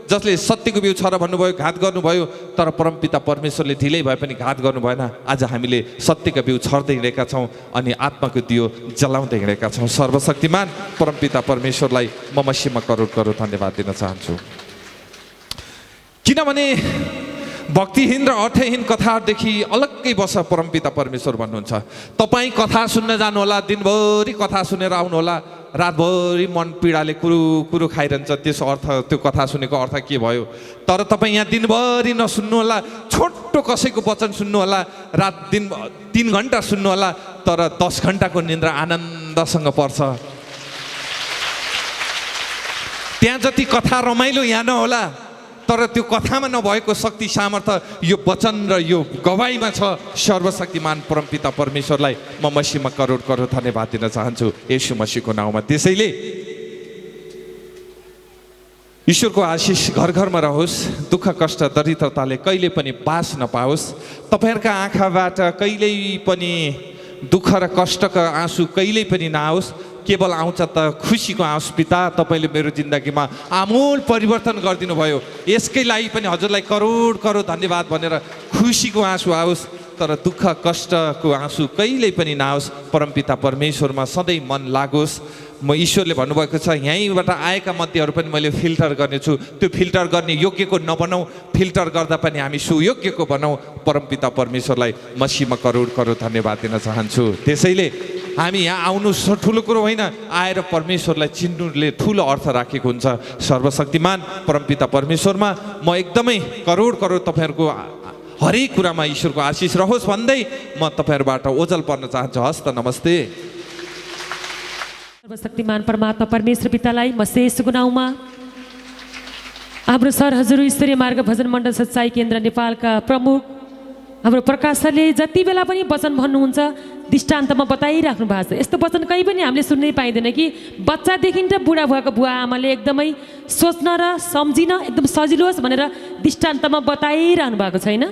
जसले सत्यको बिउ छर भन्नुभयो, घात गर्नुभयो, तर परमपिता परमेश्वरले ढिलै भए पनि घात गर्नु भएन। आज हामीले सत्यका बिउ छर्दै हिँडेका छौँ अनि आत्माको दियो जलाउँदै हिँडेका छौँ। सर्वशक्तिमान परमपिता परमेश्वरलाई म मसीहमा करोड करोड धन्यवाद दिन चाहन्छु। किनभने भक्तिहीन र अर्थहीन कथादेखि अलग्गै बस परमपिता परमेश्वर भन्नुहुन्छ। तपाईँ कथा सुन्न जानुहोला, दिनभरि कथा सुनेर आउनुहोला, रातभरि मन पीडाले कुरु कुरु खाइरहन्छ, त्यसो अर्थ त्यो कथा सुनेको अर्थ के भयो? तर तपाईँ यहाँ दिनभरि नसुन्नुहोला, छोटो कसैको वचन सुन्नुहोला, रात दिन 3 घन्टा सुन्नुहोला, तर 10 घन्टाको निन्द्रा आनन्दसँग पर्छ। त्यहाँ जति कथा रमाइलो यहाँ नहोला, तर त्यो कथामा नभएको शक्ति सामर्थ्य यो वचन र यो गवाईमा छ। सर्वशक्तिमान परमपिता परमेश्वरलाई म मसीहमा करोड करोड धन्यवाद दिन चाहन्छु येशू मसीहको नाउँमा। त्यसैले ईश्वरको आशिष घर घरमा रहोस्, दुःख कष्ट दरिद्रताले कहिले पनि बास नपाओस्, तपाईँहरूका आँखाबाट कहिल्यै पनि दुःख र कष्टका आँसु कहिल्यै पनि नआओस्, केवल आउँछ त खुसीको आँसु। पिता, तपाईँले मेरो जिन्दगीमा आमूल परिवर्तन गरिदिनु भयो, यसकै लागि पनि हजुरलाई करोड करोड धन्यवाद भनेर खुसीको आँसु आओस्, तर दुःख कष्टको आँसु कहिल्यै पनि नआओस्। परमपिता परमेश्वरमा सधैँ मन लागोस्। म ईश्वरले भन्नुभएको छ यहीँबाट आएका मध्येहरू पनि मैले फिल्टर गर्नेछु, त्यो फिल्टर गर्ने योग्यको नबनाऊ, फिल्टर गर्दा पनि हामी सुयोग्यको बनाऊ। परमपिता परमेश्वरलाई मसीहमा करोड करोड धन्यवाद दिन चाहन्छु। त्यसैले हामी यहाँ आउनु ठुलो कुरो होइन, आएर परमेश्वरलाई चिन्नुले ठुलो अर्थ राखेको हुन्छ। सर्वशक्तिमान परमपिता परमेश्वरमा म एकदमै करोड करोड तपाईँहरूको हरेक कुरामा ईश्वरको आशिष रहोस् भन्दै म तपाईँहरूबाट ओझल पर्न चाहन्छु। हस् त, नमस्ते। सर्वशक्तिमान परमात्मा परमेश्वर पितालाई म शेषको नाउँमा हाम्रो सर हजुर स्तरीय मार्ग भजन मण्डल सच्चाई केन्द्र नेपालका प्रमुख हाम्रो प्रकाश सरले जति बेला पनि वचन भन्नुहुन्छ दृष्टान्तमा बताइराख्नु भएको छ। यस्तो वचन कहीँ पनि हामीले सुन्नै पाइँदैन कि बच्चादेखि र बुढा भएको बुवा आमाले एकदमै सोच्न र सम्झिन एकदम सजिलो होस् भनेर दृष्टान्तमा बताइरहनु भएको छैन।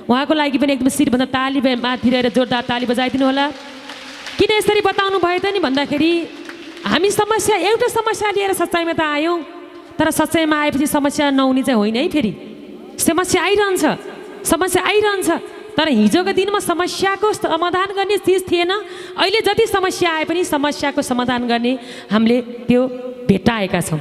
उहाँको लागि पनि एकदम शिरभन्दा ताली माथि रहेर जोरदार ताली बजाइदिनु होला। किन यसरी बताउनु भयो त नि भन्दाखेरि हामी एउटा समस्या लिएर सच्चाइमा त आयौँ, तर सच्चाइमा आएपछि समस्या नहुने चाहिँ होइन है। फेरि समस्या आइरहन्छ, तर हिजोको दिनमा समस्याको समाधान गर्ने चिज थिएन। अहिले जति समस्या आए पनि समस्याको समाधान गर्ने हामीले त्यो भेटाएका छौँ,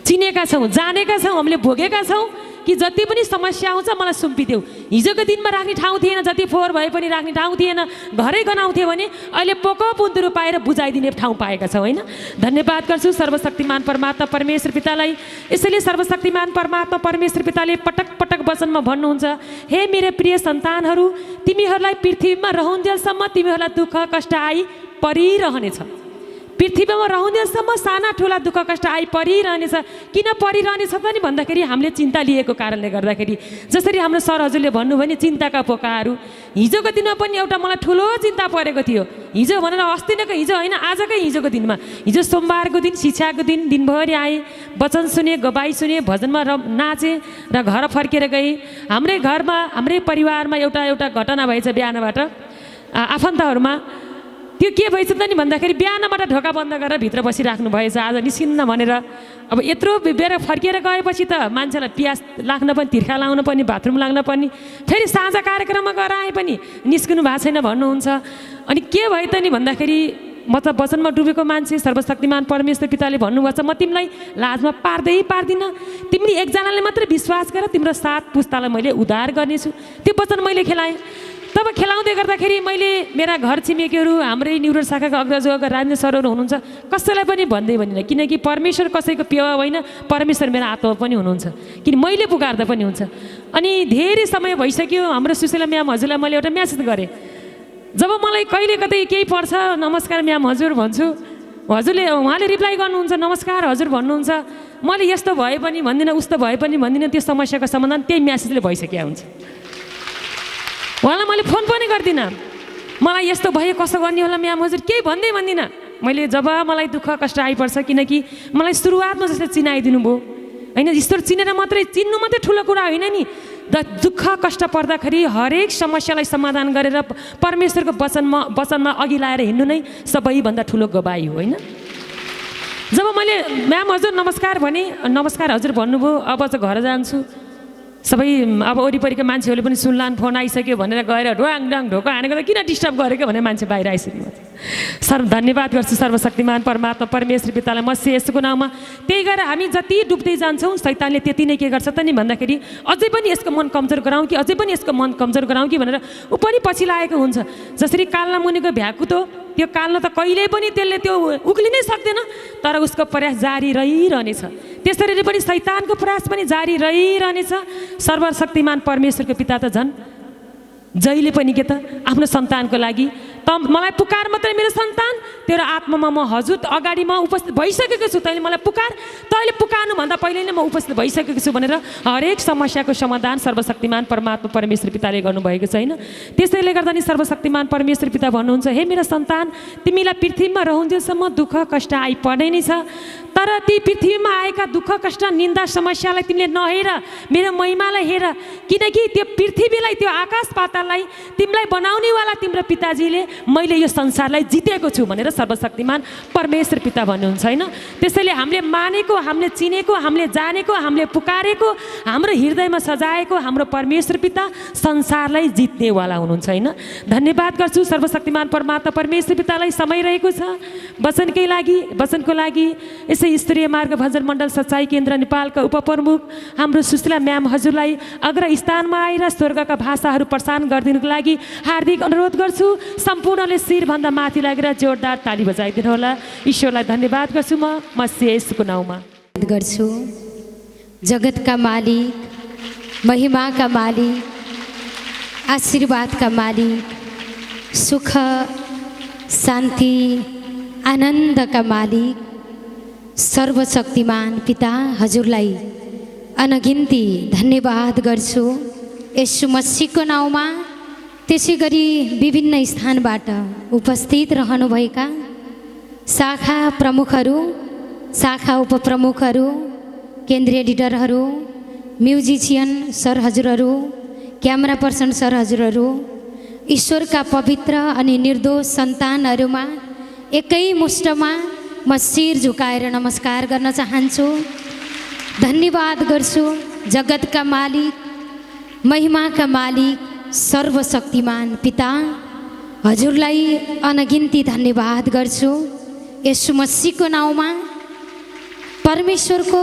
चिनेका छौँ, जानेका छौँ, हामीले भोगेका छौँ कि जति पनि समस्या आउँछ मलाई सुम्पिदेऊ। हिजोको दिनमा राख्ने ठाउँ थिएन, जति फोहोर भए पनि राख्ने ठाउँ थिएन, घरै गनाउँथ्यो भने अहिले पोको पुन्तुरो पाएर बुझाइदिने ठाउँ पाएका छौँ होइन। धन्यवाद गर्छु सर्वशक्तिमान परमात्मा परमेश्वर पितालाई। यसैले सर्वशक्तिमान परमात्मा परमेश्वर पिताले पटक पटक वचनमा भन्नुहुन्छ, हे मेरो प्रिय सन्तानहरू, तिमीहरूलाई पृथ्वीमा रहन्जेलसम्म तिमीहरूलाई दुःख कष्ट आइ परिरहनेछ। पृथ्वीमा रहन्जेलसम्म साना ठुला दुःख कष्ट आइ परिरहनेछ। किन परिरहनेछ त नि भन्दाखेरि हामीले चिन्ता लिएको कारणले गर्दाखेरि। जसरी हाम्रो सर हजुरले भन्नुभयो नि चिन्ताका पोकाहरू, हिजोको दिनमा पनि एउटा मलाई ठुलो चिन्ता परेको थियो। हिजो भनेर अस्तिनको हिजो होइन, आजकै हिजोको दिनमा। हिजो सोमबारको दिन, शिक्षाको दिन, दिनभरि आएँ, वचन सुने, गवाई सुने, भजनमा नाचेँ र घर फर्केर गएँ। हाम्रै घरमा हाम्रै परिवारमा एउटा घटना भएछ बिहानबाट आफन्तहरूमा। त्यो के भएछ त नि भन्दाखेरि बिहानबाट ढोका बन्द गरेर भित्र बसिराख्नु भएछ। आज निस्किन्न भनेर अब यत्रो बेर फर्किएर गएपछि त मान्छेलाई पियास लाग्न पनि, तिर्खा लाउन पनि, बाथरुम लाग्न पनि, फेरि साँझ कार्यक्रममा गएर आए पनि निस्किनु भएको छैन भन्नुहुन्छ। अनि के भयो त नि भन्दाखेरि म त वचनमा डुबेको मान्छे, सर्वशक्तिमान परमेश्वर पिताले भन्नुभएको छ म तिमीलाई लाजमा पार्दिनँ, तिमीले एकजनाले मात्रै विश्वास गर, तिम्रो 7 पुस्तालाई मैले उद्धार गर्नेछु। त्यो वचन मैले खेलाएँ। तब खेलाउँदै गर्दाखेरि मैले मेरा घर छिमेकीहरू, हाम्रै न्युरो शाखाका अग्रज राजेन्द्र सरहरू हुनुहुन्छ, कसैलाई पनि भन्दै भनिनँ, किनकि परमेश्वर कसैको पेवा होइन, परमेश्वर मेरो आत्मा पनि हुनुहुन्छ, किन मैले पुकार्दा पनि हुन्छ। अनि धेरै समय भइसक्यो हाम्रो सुशीला म्याम हजुरलाई मैले एउटा म्यासेज गरेँ। जब मलाई कहिले कतै केही पर्छ, नमस्कार म्याम हजुर भन्छु, उहाँले रिप्लाई गर्नुहुन्छ नमस्कार हजुर भन्नुहुन्छ। मैले यस्तो भए पनि भन्दिनँ, उस्तो भए पनि भन्दिनँ, त्यो समस्याको समाधान त्यही म्यासेजले भइसकेको हुन्छ। उहाँलाई मैले फोन पनि गर्दिनँ, मलाई यस्तो भयो कसो गर्ने होला म्याम हजुर, केही भन्दिनँ। मैले जब मलाई दुःख कष्ट आइपर्छ, किनकि मलाई सुरुवातमा जस्तै चिनाइदिनु भयो होइन। ईश्वर चिनेर चिन्नु मात्रै ठुलो कुरा होइन नि। दुःख कष्ट पर्दाखेरि हरेक समस्यालाई समाधान गरेर परमेश्वरको वचनमा अघि लाएर हिँड्नु नै सबैभन्दा ठुलो गवाई हो होइन। जब मैले म्याम हजुर नमस्कार भने, नमस्कार हजुर भन्नुभयो, अब चाहिँ घर जान्छु, सबै अब वरिपरिका मान्छेहरूले पनि सुन्लान्, फोन आइसक्यो भनेर गएर ढुवाङ ढोका हानेको त किन डिस्टर्ब गरेको भने मान्छे बाहिर आइसक्नु। धन्यवाद गर्छु सर्वशक्तिमान परमात्मा परमेश्वर पितालाई मसी यसको नाममा। त्यही गरेर हामी जति डुब्दै जान्छौँ शैतानले त्यति नै के गर्छ त नि भन्दाखेरि अझै पनि यसको मन कमजोर गराउँ कि अझै पनि यसको मन कमजोर गराउँ कि भनेर ऊ पनि पछि लागेको हुन्छ। जसरी काल्ना मुनिको भ्याकुतो त्यो काल्न त कहिल्यै पनि त्यसले त्यो उक्लिनै सक्दैन, तर उसको प्रयास जारी रहिरहनेछ। त्यसरी पनि शैतानको प्रयास पनि जारी रहिरहनेछ। सर्वशक्तिमान परमेश्वरको पिता त झन् जहिले पनि के त आफ्नो सन्तानको लागि त मलाई पुकार मात्रै मेरो सन्तान, तेरो आत्मामा म हजुर अगाडि म उपस्थित भइसकेको छु, तैँले मलाई पुकार, तैँले पुकार्नुभन्दा पहिले नै म उपस्थित भइसकेको छु भनेर हरेक समस्याको समाधान सर्वशक्तिमान परमात्मा परमेश्वर पिताले गर्नुभएको छैन। त्यसैले गर्दा नि सर्वशक्तिमान परमेश्वर पिता भन्नुहुन्छ, हे मेरो सन्तान, तिमीलाई पृथ्वीमा रहन्जेलसम्म दुःख कष्ट आइपर्ने नै छ, तर ती पृथ्वीमा आएका दुःख कष्ट निन्दा समस्यालाई तिमीले नहेर, मेरो महिमालाई हेर, किनकि त्यो पृथ्वीलाई त्यो आकाश पाताललाई तिमीलाई बनाउनेवाला तिम्रो पिताजीले मैले यो संसारलाई जितेको छु भनेर सर्वशक्तिमान परमेश्वर पिता भन्नुहुन्छ होइन। त्यसैले हामीले मानेको, हामीले चिनेको, हामीले जानेको, हामीले पुकारेको, हाम्रो हृदयमा सजाएको हाम्रो परमेश्वर पिता संसारलाई जित्नेवाला हुनुहुन्छ होइन। धन्यवाद गर्छु सर्वशक्तिमान परमात्मा परमेश्वर पितालाई। समय रहेको छ वचनको लागि यसै स्तरीय मार्ग भजन मण्डल सच्चाई केन्द्र नेपालका उपप्रमुख हाम्रो सुशीला म्याम हजुरलाई अग्र स्थानमा आएर स्वर्गका भाषाहरू प्रसारण गरिदिनुको लागि हार्दिक अनुरोध गर्छु। सम्पूर्णले शिरभन्दा माथि लागेर जोरदार ताली बजाइदिनु होला। ईश्वरलाई धन्यवाद गर्छु म यसको नाउँमा गर्छु। जगतका मालिक, महिमाका मालिक, आशीर्वादका मालिक, सुख शान्ति आनन्दका मालिक सर्वशक्तिमान पिता हजुरलाई अनगिन्ती धन्यवाद गर्छु यीशु मसीहको नाउँमा। त्यसै गरी विभिन्न स्थानबाट उपस्थित रहनुभएका शाखा प्रमुखहरू, शाखा उपप्रमुखहरू, केन्द्रीय लिडरहरू, म्युजिसियन सर हजुरहरू, क्यामेरा पर्सन सर हजुरहरू, ईश्वरका पवित्र अनि निर्दोष सन्तानहरूमा एकै मुष्टमा म शिर झुकाएर नमस्कार गर्न चाहन्छु। धन्यवाद गर्छु जगतका मालिक, महिमाका मालिक, सर्वशक्तिमान पिता हजुरलाई अनगिन्ती धन्यवाद गर्छु यीशु मसीहको नाउँमा। परमेश्वरको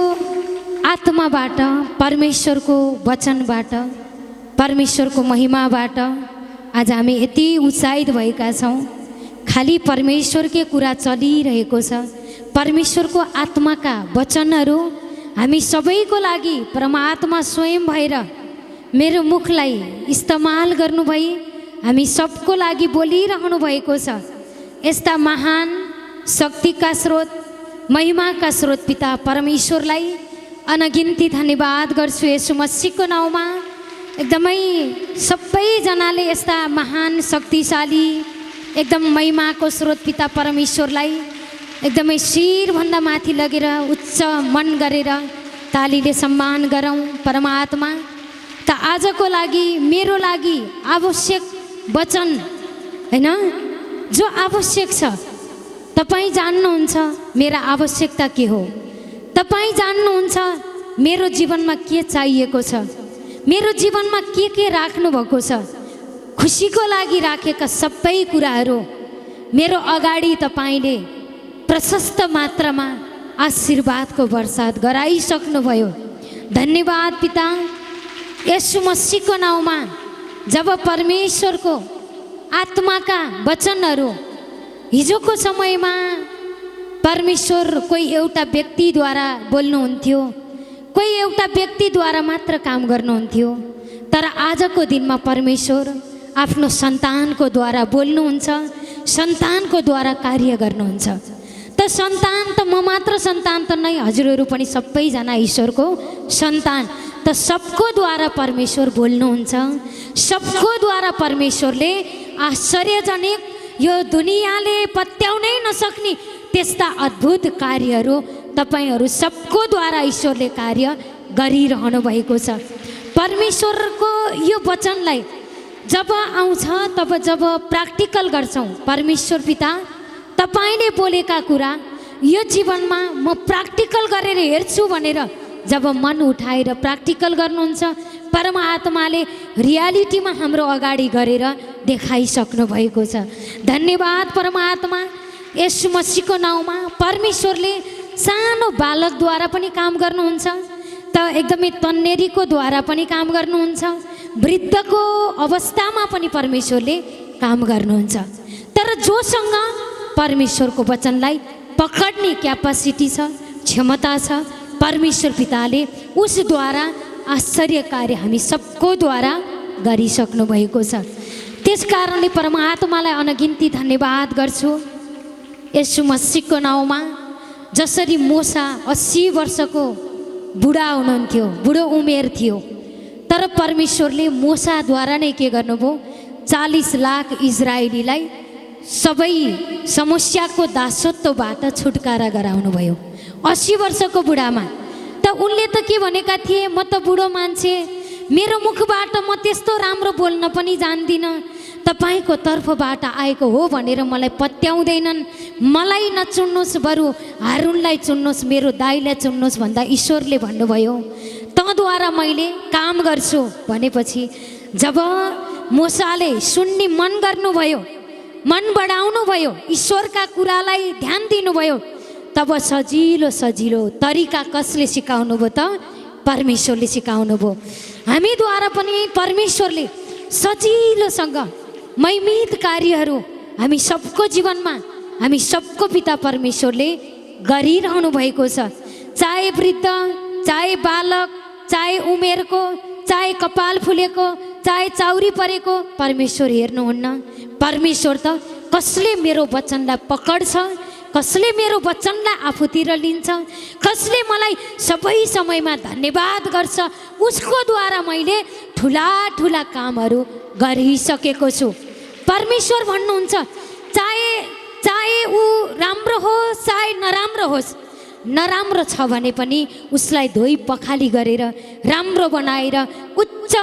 आत्माबाट, परमेश्वरको वचनबाट, परमेश्वरको महिमाबाट आज हामी यति उत्साहित भएका छौँ। खालि परमेश्वरकै कुरा चलिरहेको छ। परमेश्वरको आत्माका वचनहरू हामी सबैको लागि परमात्मा स्वयं भएर मेरो मुखलाई इस्तेमाल गर्नुभई हामी सबको लागि बोलिरहनु भएको छ। यस्ता महान शक्तिका स्रोत, महिमाका स्रोत पिता परमेश्वरलाई अनगिन्ती धन्यवाद गर्छु यीशु मसीहको नाउँमा। एकदमै सबैजनाले यस्ता महान शक्तिशाली एकदम महिमाको स्रोत पिता परमेश्वरलाई एकदमै शिरभन्दा माथि लगेर उच्च मन गरेर तालीले सम्मान गरौँ। परमात्मा त आजको लागि मेरो लागि आवश्यक वचन हैन जो आवश्यक छ, तपाईँ जान्नुहुन्छ मेरा आवश्यकता के हो, तपाईँ जान्नुहुन्छ मेरो जीवनमा के चाहिएको छ, मेरो जीवनमा के राख्नु भएको छ। खुसीको लागि राखेका सबै कुराहरू मेरो अगाडि तपाईँले प्रशस्त मात्रामा आशीर्वादको वर्षात गराइसक्नुभयो। धन्यवाद पिता यीशु मसीहको नाउँमा। जब परमेश्वरको आत्माका वचनहरू हिजोको समयमा परमेश्वर कोही एउटा व्यक्तिद्वारा बोल्नुहुन्थ्यो, कोही एउटा व्यक्तिद्वारा मात्र काम गर्नुहुन्थ्यो, तर आजको दिनमा परमेश्वर आफ्नो सन्तानको द्वारा बोल्नुहुन्छ, सन्तानको द्वारा कार्य गर्नुहुन्छ। त सन्तान त म मात्र सन्तान त नै, हजुरहरू पनि सबैजना ईश्वरको सन्तान। त सबको द्वारा परमेश्वर बोल्नुहुन्छ, सबको द्वारा परमेश्वरले आश्चर्यजनक यो दुनियाँले पत्याउनै नसक्ने त्यस्ता अद्भुत कार्यहरू तपाईँहरू सबको द्वारा ईश्वरले कार्य गरिरहनु भएको छ। परमेश्वरको यो वचनलाई जब आउँछ तब जब प्र्याक्टिकल गर्छौँ, परमेश्वर पिता तपाईँले बोलेका कुरा यो जीवनमा म प्र्याक्टिकल गरेर हेर्छु भनेर जब मन उठाएर प्र्याक्टिकल गर्नुहुन्छ, परमात्माले रियालिटीमा हाम्रो अगाडि गरेर देखाइसक्नु भएको छ। धन्यवाद परमात्मा। यसु मसीहको नाउँमा परमेश्वरले सानो बालकद्वारा पनि काम गर्नुहुन्छ, त एकदमै तन्नेरीको द्वारा पनि काम गर्नुहुन्छ, वृद्धको अवस्थामा पनि परमेश्वरले काम गर्नुहुन्छ। तर जोसँग परमेश्वरको वचनलाई पकड्ने क्यापासिटी छ, क्षमता छ, परमेश्वर पिताले उसद्वारा आश्चर्य कार्य हामी सबको द्वारा गरिसक्नु भएको छ। त्यस कारणले परमात्मालाई अनगिन्ती धन्यवाद गर्छु। यसु मसीहको नाउँमा जसरी मूसा 80 वर्षको बुढा हुनुहुन्थ्यो, बुढो उमेर थियो, तर परमेश्वरले मूसाद्वारा नै के गर्नुभयो, 40 लाख इजरायलीलाई सबै समस्याको दासत्वबाट छुटकारा गराउनुभयो 80 वर्षको बुढामा। त उनले त के भनेका थिए, म त बुढो मान्छे, मेरो मुखबाट म त्यस्तो राम्रो बोल्न पनि जान्दिनँ, तपाईँको तर्फबाट आएको हो भनेर मलाई पत्याउँदैनन्, मलाई नचुन्नुहोस्, बरु हारुनलाई चुन्नुहोस्, मेरो दाइलाई चुन्नुहोस् भन्दा ईश्वरले भन्नुभयो तँद्वारा मैले काम गर्छु भनेपछि जब मूसाले सुन्ने मन गर्नुभयो, मन बढाउनु भयो, ईश्वरका कुरालाई ध्यान दिनुभयो, तब सजिलो सजिलो तरिका कसले सिकाउनु भयो त? परमेश्वरले सिकाउनु भयो। हामीद्वारा पनि परमेश्वरले सजिलोसँग महिमित कार्यहरू हामी सबको जीवनमा, हामी सबको पिता परमेश्वरले गरिरहनु भएको छ। चाहे वृद्ध, चाहे बालक, चाहे उमेरको, चाहे कपाल फुलेको, चाहे चाउरी परेको, परमेश्वर हेर्नुहुन्न। परमेश्वर त कसले मेरो वचनलाई पकड्छ, कसले मेरो वचनलाई आफूतिर लिन्छ, कसले मलाई सबै समयमा धन्यवाद गर्छ, उसको द्वारा मैले ठुला ठुला कामहरू गरिसकेको छु। परमेश्वर भन्नुहुन्छ चाहे चाहे ऊ राम्रो होस् चाहे नराम्रो होस्, नराम्रो छ भने पनि उसलाई धोइ पखाली गरेर राम्रो बनाएर उच्च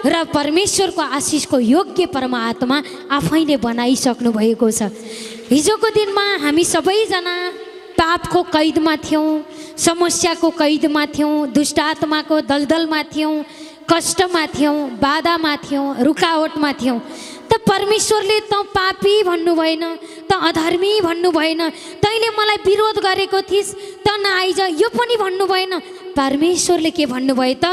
र परमेश्वरको आशिषको योग्य परमात्मा आफैले बनाइसक्नु भएको छ। हिजोको दिनमा हामी सबैजना पापको कैदमा थियौँ, समस्याको कैदमा थियौँ, दुष्ट आत्माको दलदलमा थियौँ, कष्टमा थियौँ, बाधामा थियौँ, रुकावटमा थियौँ। त परमेश्वरले त पापी भन्नु भएन, त अधर्मी भन्नु भएन, तैँले मलाई विरोध गरेको थिइस् त नआइज यो पनि भन्नु भएन। परमेश्वरले के भन्नुभयो त?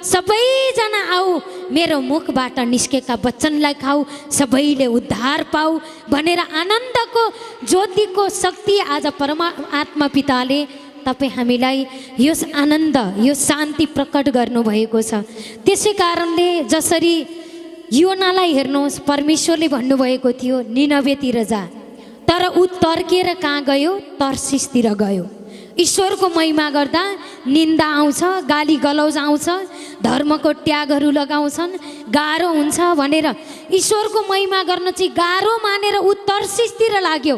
सबैजना आऊ मेरो मुखबाट निस्केका वचनलाई खाऊ, सबैले उद्धार पाऊ भनेर आनन्दको ज्योतिको शक्ति आज परमात्मा पिताले तपाईँ हामीलाई यो आनन्द, यो शान्ति प्रकट गर्नुभएको छ। त्यसै कारणले जसरी योनालाई हेर्नुहोस्, परमेश्वरले भन्नुभएको थियो निनवेतिर जा, तर ऊ तर्केर कहाँ गयो? तर्सिसतिर गयो। ईश्वरको महिमा गर्दा निन्दा आउँछ, गाली गलौज आउँछ, धर्मको ट्यागहरू लगाउँछन्, गाह्रो हुन्छ भनेर ईश्वरको महिमा गर्न चाहिँ गाह्रो मानेर ऊ तर्सिसतिर लाग्यो।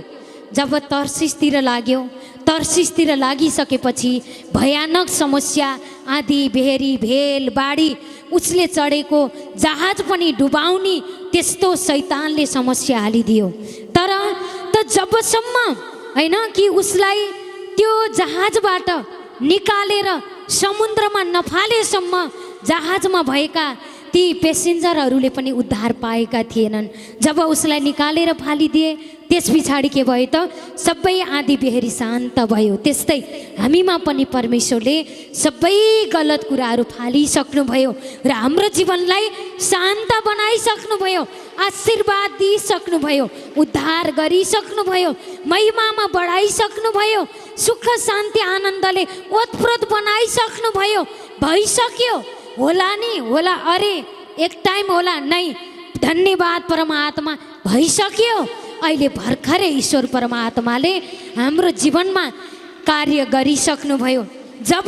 जब तर्सिसतिर लाग्यो, तर्सिसतिर लागिसकेपछि भयानक समस्या, आँधी बेहेरी भेल बाढी, उसले चढेको जहाज पनि डुबाउने त्यस्तो शैतानले समस्या हालिदियो। तर त जबसम्म होइन कि उसलाई त्यो जहाजबाट निकालेर समुद्रमा नफालेसम्म जहाजमा भएका ती पेसेन्जरहरूले पनि उद्धार पाएका थिएनन्। जब उसलाई निकालेर फालिदिए त्यस पछाडि के भयो त? सबै आँधी बेहेरी शान्त भयो। त्यस्तै हामीमा पनि परमेश्वरले सबै गलत कुराहरू फालिसक्नुभयो र हाम्रो जीवनलाई शान्त बनाइसक्नुभयो, आशीर्वाद दिइसक्नुभयो, उद्धार गरिसक्नुभयो, महिमामा बढाइसक्नुभयो, सुख शान्ति आनन्दले ओतप्रोत बनाइसक्नुभयो। भइसक्यो होला नि होला, अरे एक टाइम होला नै, धन्यवाद परमात्मा, भइसक्यो। अहिले भर्खरै ईश्वर परमात्माले हाम्रो जीवनमा कार्य गरिसक्नुभयो। जब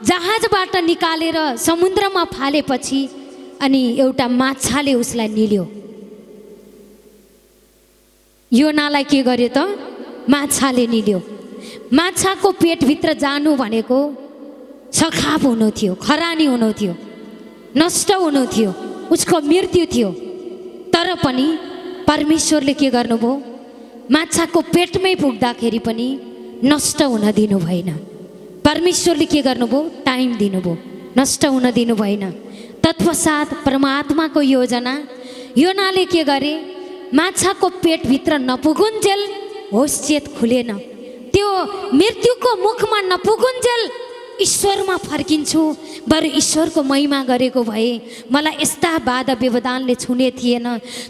जहाजबाट निकालेर समुद्रमा फालेपछि अनि एउटा माछाले उसलाई निल्यो। योनालाई के गर्यो त? माछाले निल्यो। माछाको पेटभित्र जानु भनेको सखाप हुनु थियो, खरानी हुनु थियो, नष्ट हुनु थियो, उसको मृत्यु थियो। तर पनि परमेश्वरले के गर्नुभयो? माछाको पेटमै पुग्दाखेरि पनि नष्ट हुन दिनु भएन। परमेश्वरले के गर्नुभयो? टाइम दिनुभयो, नष्ट हुन दिनु भएन। तत्पश्चात परमात्माको योजना योनाले के गरे, माछाको पेटभित्र नपुगुन्जेल होस चेत खुलेन। त्यो मृत्युको मुखमा नपुगुन्जेल ईश्वरमा फर्किन्छु, बरु ईश्वरको महिमा गरेको भए मलाई यस्ता बाधा व्यवधानले छुने थिएन।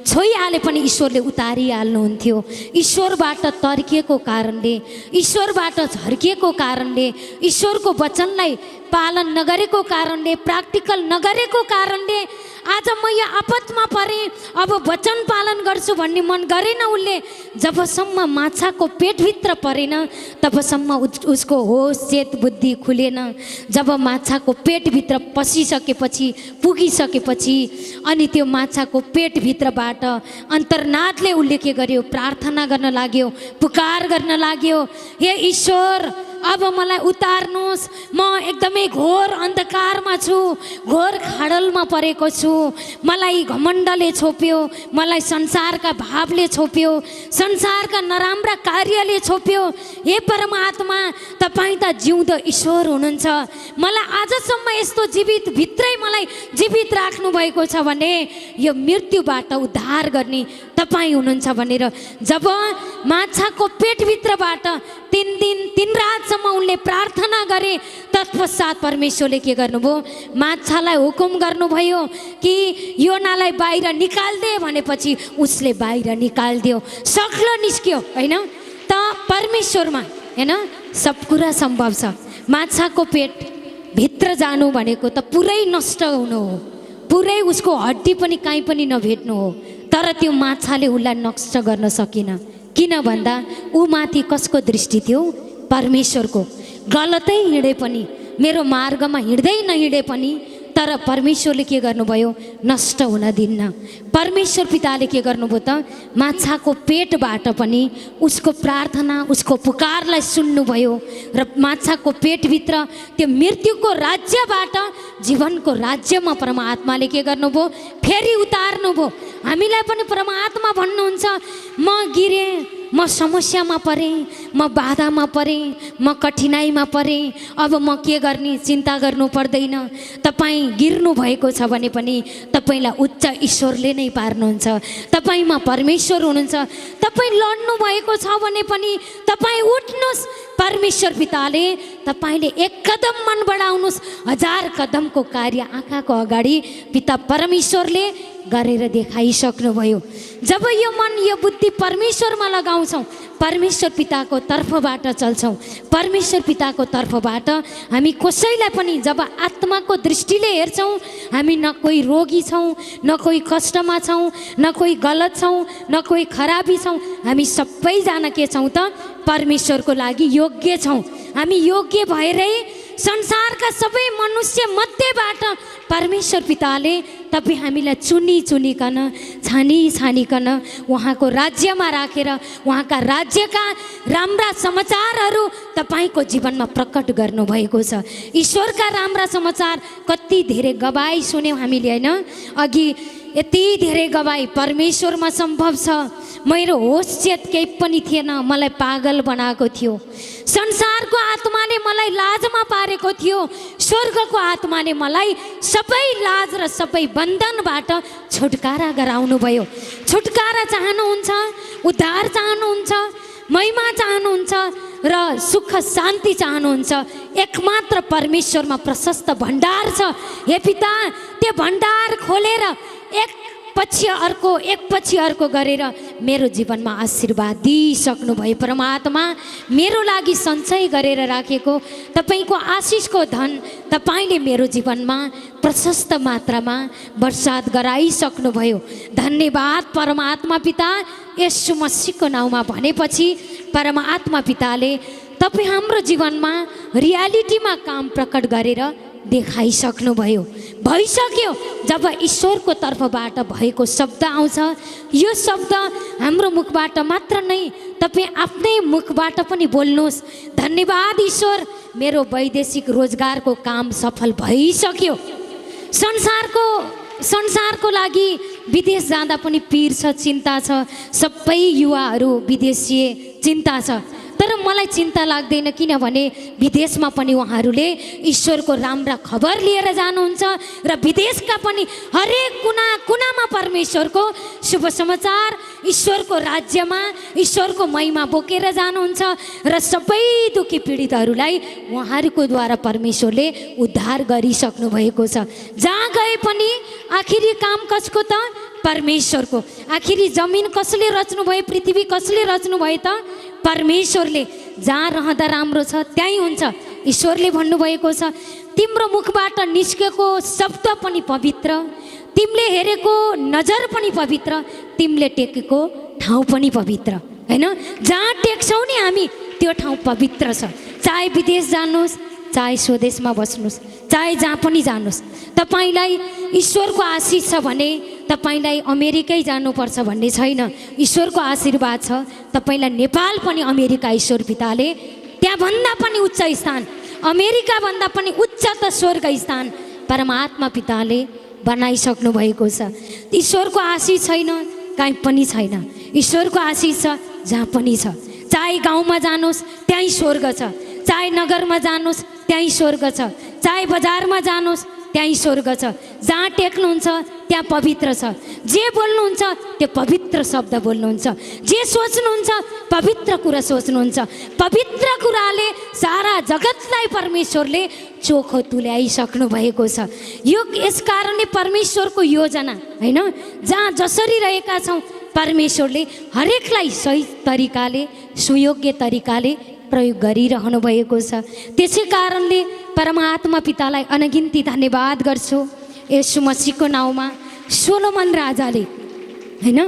छोइहाले पनि ईश्वरले उतारिहाल्नुहुन्थ्यो। ईश्वरबाट तर्किएको कारणले, ईश्वरबाट झर्किएको कारणले, ईश्वरको वचनलाई पालन नगरेको कारणले, प्र्याक्टिकल नगरेको कारणले आज म यो आपतमा परेँ। अब वचन पालन गर्छु भन्ने मन गरेन उसले। जबसम्म माछाको पेटभित्र परेन तबसम्म उसको होस चेत बुद्धि खुलेन। जब माछाको पेटभित्र पसिसकेपछि, पुगिसकेपछि अनि त्यो माछाको पेटभित्रबाट अन्तर्नाथले उसले के गर्यो, प्रार्थना गर्न लाग्यो, पुकार गर्न लाग्यो, हे ईश्वर अब मलाई उतार्नुहोस्, म एकदमै घोर अन्धकारमा छु, घोर खाडलमा परेको छु। मलाई घमण्डले छोप्यो, मलाई संसारका भावले छोप्यो, संसारका नराम्रा कार्यले छोप्यो। हे परमात्मा, तपाईँ त जिउँदो ईश्वर हुनुहुन्छ। मलाई आजसम्म यस्तो जीवित भित्रै मलाई जीवित राख्नु भएको छ भने यो मृत्युबाट उद्धार गर्ने तपाईँ हुनुहुन्छ भनेर जब माछाको पेटभित्रबाट 3 दिन 3 रातसम्म उनले प्रार्थना गरे, तत्पश्चात परमेश्वरले के गर्नुभयो, माछालाई हुकुम गर्नुभयो कि योनालाई बाहिर निकाल्दे भनेपछि उसले बाहिर निकालिदियो, सक्लो निस्क्यो होइन। त परमेश्वरमा होइन सब कुरा सम्भव छ। माछाको पेट भित्र जानु भनेको त पुरै नष्ट हुनु हो, पुरै उसको हड्डी पनि काहीँ पनि नभेट्नु हो। तर त्यो माछाले उसलाई नष्ट गर्न सकिन। किन भन्दा ऊ माथि कसको दृष्टि थियो, परमेश्वरको। गलतै हिँडे पनि, मेरो मार्गमा हिँड्दै नहिँडे पनि, तर परमेश्वरले के गर्नुभयो, नष्ट हुन दिन्न। परमेश्वर पिताले के गर्नुभयो त, माछाको पेटबाट पनि उसको प्रार्थना, उसको पुकारलाई सुन्नुभयो र माछाको पेटभित्र त्यो मृत्युको राज्यबाट जीवनको राज्यमा परमात्माले के गर्नुभयो, फेरि उतार्नुभयो। हामीलाई पनि परमात्मा भन्नुहुन्छ, म गिरेँ, म समस्यामा परेँ, म बाधामा परेँ, म कठिनाइमा परेँ, अब म के गर्ने, चिन्ता गर्नु पर्दैन। तपाईँ गिर्नु भएको छ भने पनि तपाईँलाई उच्च ईश्वरले नै पार्नुहुन्छ। तपाईँमा परमेश्वर हुनुहुन्छ। तपाईँ लड्नु भएको छ भने पनि तपाईँ उठ्नुहोस्। परमेश्वर पिताले तपाईँले 1 कदम मन बढाउनुहोस्, 1000 कदमको कार्य आँखाको अगाडि पिता परमेश्वरले गरेर देखाइसक्नुभयो। जब यो मन, यो बुद्धि परमेश्वरमा लगाउँछौँ, परमेश्वर पिताको तर्फबाट चल्छौँ, परमेश्वर पिताको तर्फबाट हामी कसैलाई पनि जब आत्माको दृष्टिले हेर्छौँ, हामी न कोही रोगी छौँ, न कोही कष्टमा छौँ, न कोही गलत छौँ, न कोही खराबी छौँ। हामी सबैजना के छौँ त, परमेश्वरको लागि योग्य छौँ। हामी योग्य भएरै संसारका सबै मनुष्य मध्येबाट परमेश्वर पिताले तपाईँ हामीलाई चुनिकन, छानिकन उहाँको राज्यमा राखेर उहाँका राज्यका राम्रा समाचारहरू तपाईँको जीवनमा प्रकट गर्नुभएको छ। ईश्वरका राम्रा समाचार कति धेरै गवाई सुन्यौँ हामीले होइन। अघि यति धेरै गवाई परमेश्वरमा सम्भव छ। मेरो होस चेत केही पनि थिएन, मलाई पागल बनाएको थियो। संसारको आत्माले मलाई लाजमा पारेको थियो, स्वर्गको आत्माले मलाई सबै लाज र सबै बन्धनबाट छुटकारा गराउनु भयो। छुटकारा चाहनुहुन्छ, उद्धार चाहनुहुन्छ, महिमा चाहनुहुन्छ र सुख शान्ति चाहनुहुन्छ, एकमात्र परमेश्वरमा प्रशस्त भण्डार छ। हे पिता, त्यो भण्डार खोलेर एक पछि अर्को गरेर मेरो जीवनमा आशीर्वाद दिइसक्नु भयो। परमात्मा मेरो लागि सञ्चय गरेर राखेको तपाईँको आशिषको धन तपाईँले मेरो जीवनमा प्रशस्त मात्रामा वर्षात गराइसक्नु भयो। धन्यवाद परमात्मा पिता। येशू मसीहको नाउँमा भनेपछि परमात्मा पिताले तपाईँ हाम्रो जीवनमा रियालिटीमा काम प्रकट गरेर देखाइसक्नुभयो। भइसक्यो। जब ईश्वरको तर्फबाट भएको शब्द आउँछ, यो शब्द हाम्रो मुखबाट मात्र नै, तपाईँ आफ्नै मुखबाट पनि बोल्नुहोस्, धन्यवाद ईश्वर, मेरो वैदेशिक रोजगारको काम सफल भइसक्यो। संसारको लागि विदेश जाँदा पनि पीर छ, चिन्ता छ, सबै युवाहरू विदेशीय चिन्ता छ। तर मलाई चिन्ता लाग्दैन, किनभने विदेशमा पनि उहाँहरूले ईश्वरको राम्रा खबर लिएर जानुहुन्छ र विदेशका पनि हरेक कुना कुनामा परमेश्वरको शुभ समाचार, ईश्वरको राज्यमा ईश्वरको महिमा बोकेर जानुहुन्छ र सबै दुखी पीडितहरूलाई उहाँहरूको द्वारा परमेश्वरले उद्धार गरिसक्नु भएको छ। जहाँ गए पनि आखिरी काम कसको त? परमेश्वरको। आखिरी जमिन कसले रच्नु भयो, पृथ्वी कसले रच्नु भयो त? परमेश्वरले। जहाँ रहँदा राम्रो छ त्यहीँ हुन्छ। ईश्वरले भन्नुभएको छ, तिम्रो मुखबाट निस्केको शब्द पनि पवित्र, तिमीले हेरेको नजर पनि पवित्र, तिमीले टेकेको ठाउँ पनि पवित्र, होइन? जहाँ टेक्छौँ नि हामी त्यो ठाउँ पवित्र छ। चाहे विदेश जानुहोस्, चाहे स्वदेशमा बस्नुहोस्, चाहे जहाँ पनि जानुहोस्, तपाईँलाई ईश्वरको आशिष छ भने तपाईँलाई अमेरिकै जानुपर्छ भन्ने छैन। ईश्वरको आशीर्वाद छ तपाईँलाई नेपाल पनि अमेरिका ईश्वर पिताले त्यहाँभन्दा पनि उच्च स्थान, अमेरिकाभन्दा पनि उच्च त स्वर्ग स्थान परमात्मा पिताले बनाइसक्नु भएको छ। ईश्वरको आशिष छैन कहीँ पनि छैन, ईश्वरको आशिष छ जहाँ पनि छ। चाहे गाउँमा जानुहोस् त्यहीँ स्वर्ग छ, चाहे नगरमा जानुहोस् त्यहीँ स्वर्ग छ, चाहे बजारमा जानुहोस् त्यहीँ स्वर्ग छ। जहाँ टेक्नुहुन्छ त्यहाँ पवित्र छ, जे बोल्नुहुन्छ त्यो पवित्र शब्द बोल्नुहुन्छ, जे सोच्नुहुन्छ पवित्र कुरा सोच्नुहुन्छ। पवित्र कुराले सारा जगतलाई परमेश्वरले चोखो तुल्याइसक्नु भएको छ। यो यस कारणले परमेश्वरको योजना, होइन, जहाँ जसरी रहेका छौँ परमेश्वरले हरेकलाई सही तरिकाले सुयोग्य तरिकाले प्रयोग गरिरहनु भएको छ। त्यसै कारणले परमात्मा पितालाई अनगिन्ती धन्यवाद गर्छु। येशू मसीहको नाउँमा सोलोमन राजाले, होइन,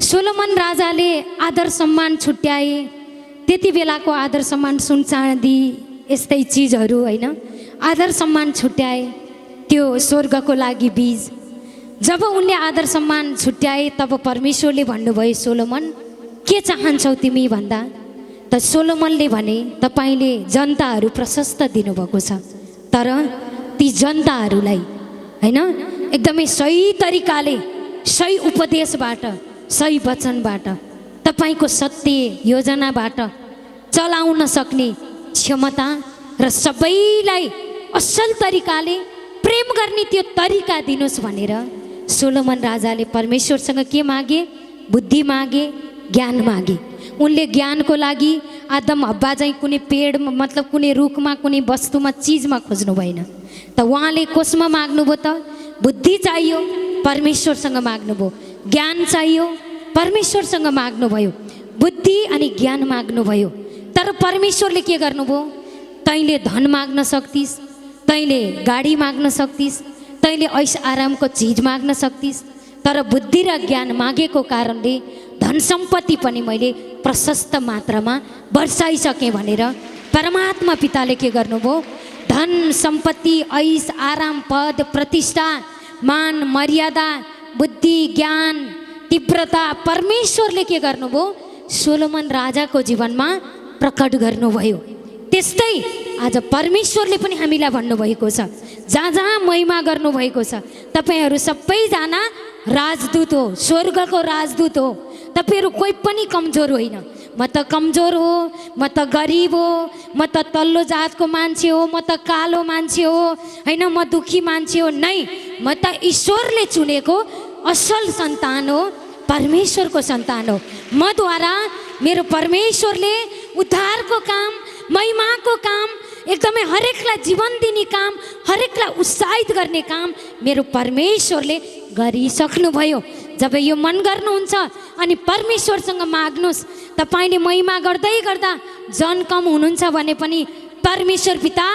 सोलोमन राजाले आदर सम्मान छुट्याए। त्यति बेलाको आदर सम्मान सुन चाँदी यस्तै चिजहरू, होइन, आदर सम्मान छुट्याए। त्यो स्वर्गको लागि बीज। जब उनले आदर सम्मान छुट्याए तब परमेश्वरले भन्नुभयो, सोलोमन के चाहन्छौ तिमी भन्दा त सोलोमनले भने, तपाईँले जनताहरू प्रशस्त दिनुभएको छ, तर ती जनताहरूलाई, होइन, एकदमै सही तरिकाले सही उपदेशबाट सही वचनबाट तपाईँको सत्य योजनाबाट चलाउन सक्ने क्षमता र सबैलाई असल तरिकाले प्रेम गर्ने त्यो तरिका दिनुहोस् भनेर सोलोमन राजाले परमेश्वरसँग के मागे? बुद्धि मागे, ज्ञान मागे। उनले ज्ञानको लागि आदम हब्बा चाहिँ कुनै पेड मतलब कुनै रुखमा कुनै वस्तुमा चिजमा खोज्नु भएन, त उहाँले कसमा माग्नुभयो त? बुद्धि चाहियो, परमेश्वरसँग माग्नुभयो। ज्ञान चाहियो, परमेश्वरसँग माग्नुभयो। बुद्धि अनि ज्ञान माग्नुभयो। तर परमेश्वरले के गर्नुभयो? तैँले धन माग्न सक्थिस्, तैँले गाडी माग्न सक्थिस्, तैँले ऐस आरामको चिज माग्न सक्थिस्, तर बुद्धि र ज्ञान मागेको कारणले धन सम्पत्ति पनि मैले प्रशस्त मात्रामा वर्षाइसकेँ भनेर परमात्मा पिताले के गर्नुभयो? धन सम्पत्ति, ऐस आराम, पद प्रतिष्ठा, मान मर्यादा, बुद्धि ज्ञान, तीव्रता परमेश्वरले के गर्नुभयो? सोलोमन राजाको जीवनमा प्रकट गर्नुभयो। त्यस्तै आज परमेश्वरले पनि हामीलाई भन्नुभएको छ, जहाँ जहाँ महिमा गर्नुभएको छ, तपाईँहरू सबैजना राजदूत हो, स्वर्गको राजदूत हो। तपाईँहरू कोही पनि कमजोर होइन। म त कमजोर हो, म त गरिब हो, म त तल्लो जातको मान्छे हो, म त कालो मान्छे हो, होइन, म दुखी मान्छे हो, नै, म त ईश्वरले चुनेको असल सन्तान हो, परमेश्वरको सन्तान हो। मद्वारा मेरो परमेश्वरले उद्धारको काम, महिमाको काम, एकदमै हरेकलाई जीवन दिने काम, हरेकलाई उत्साहित गर्ने काम मेरो परमेश्वरले गरिसक्नुभयो। जब यो मन गर्नुहुन्छ अनि परमेश्वरसँग माग्नुहोस्। तपाईँले महिमा गर्दै गर्दा जन कम हुनुहुन्छ भने पनि परमेश्वर पिता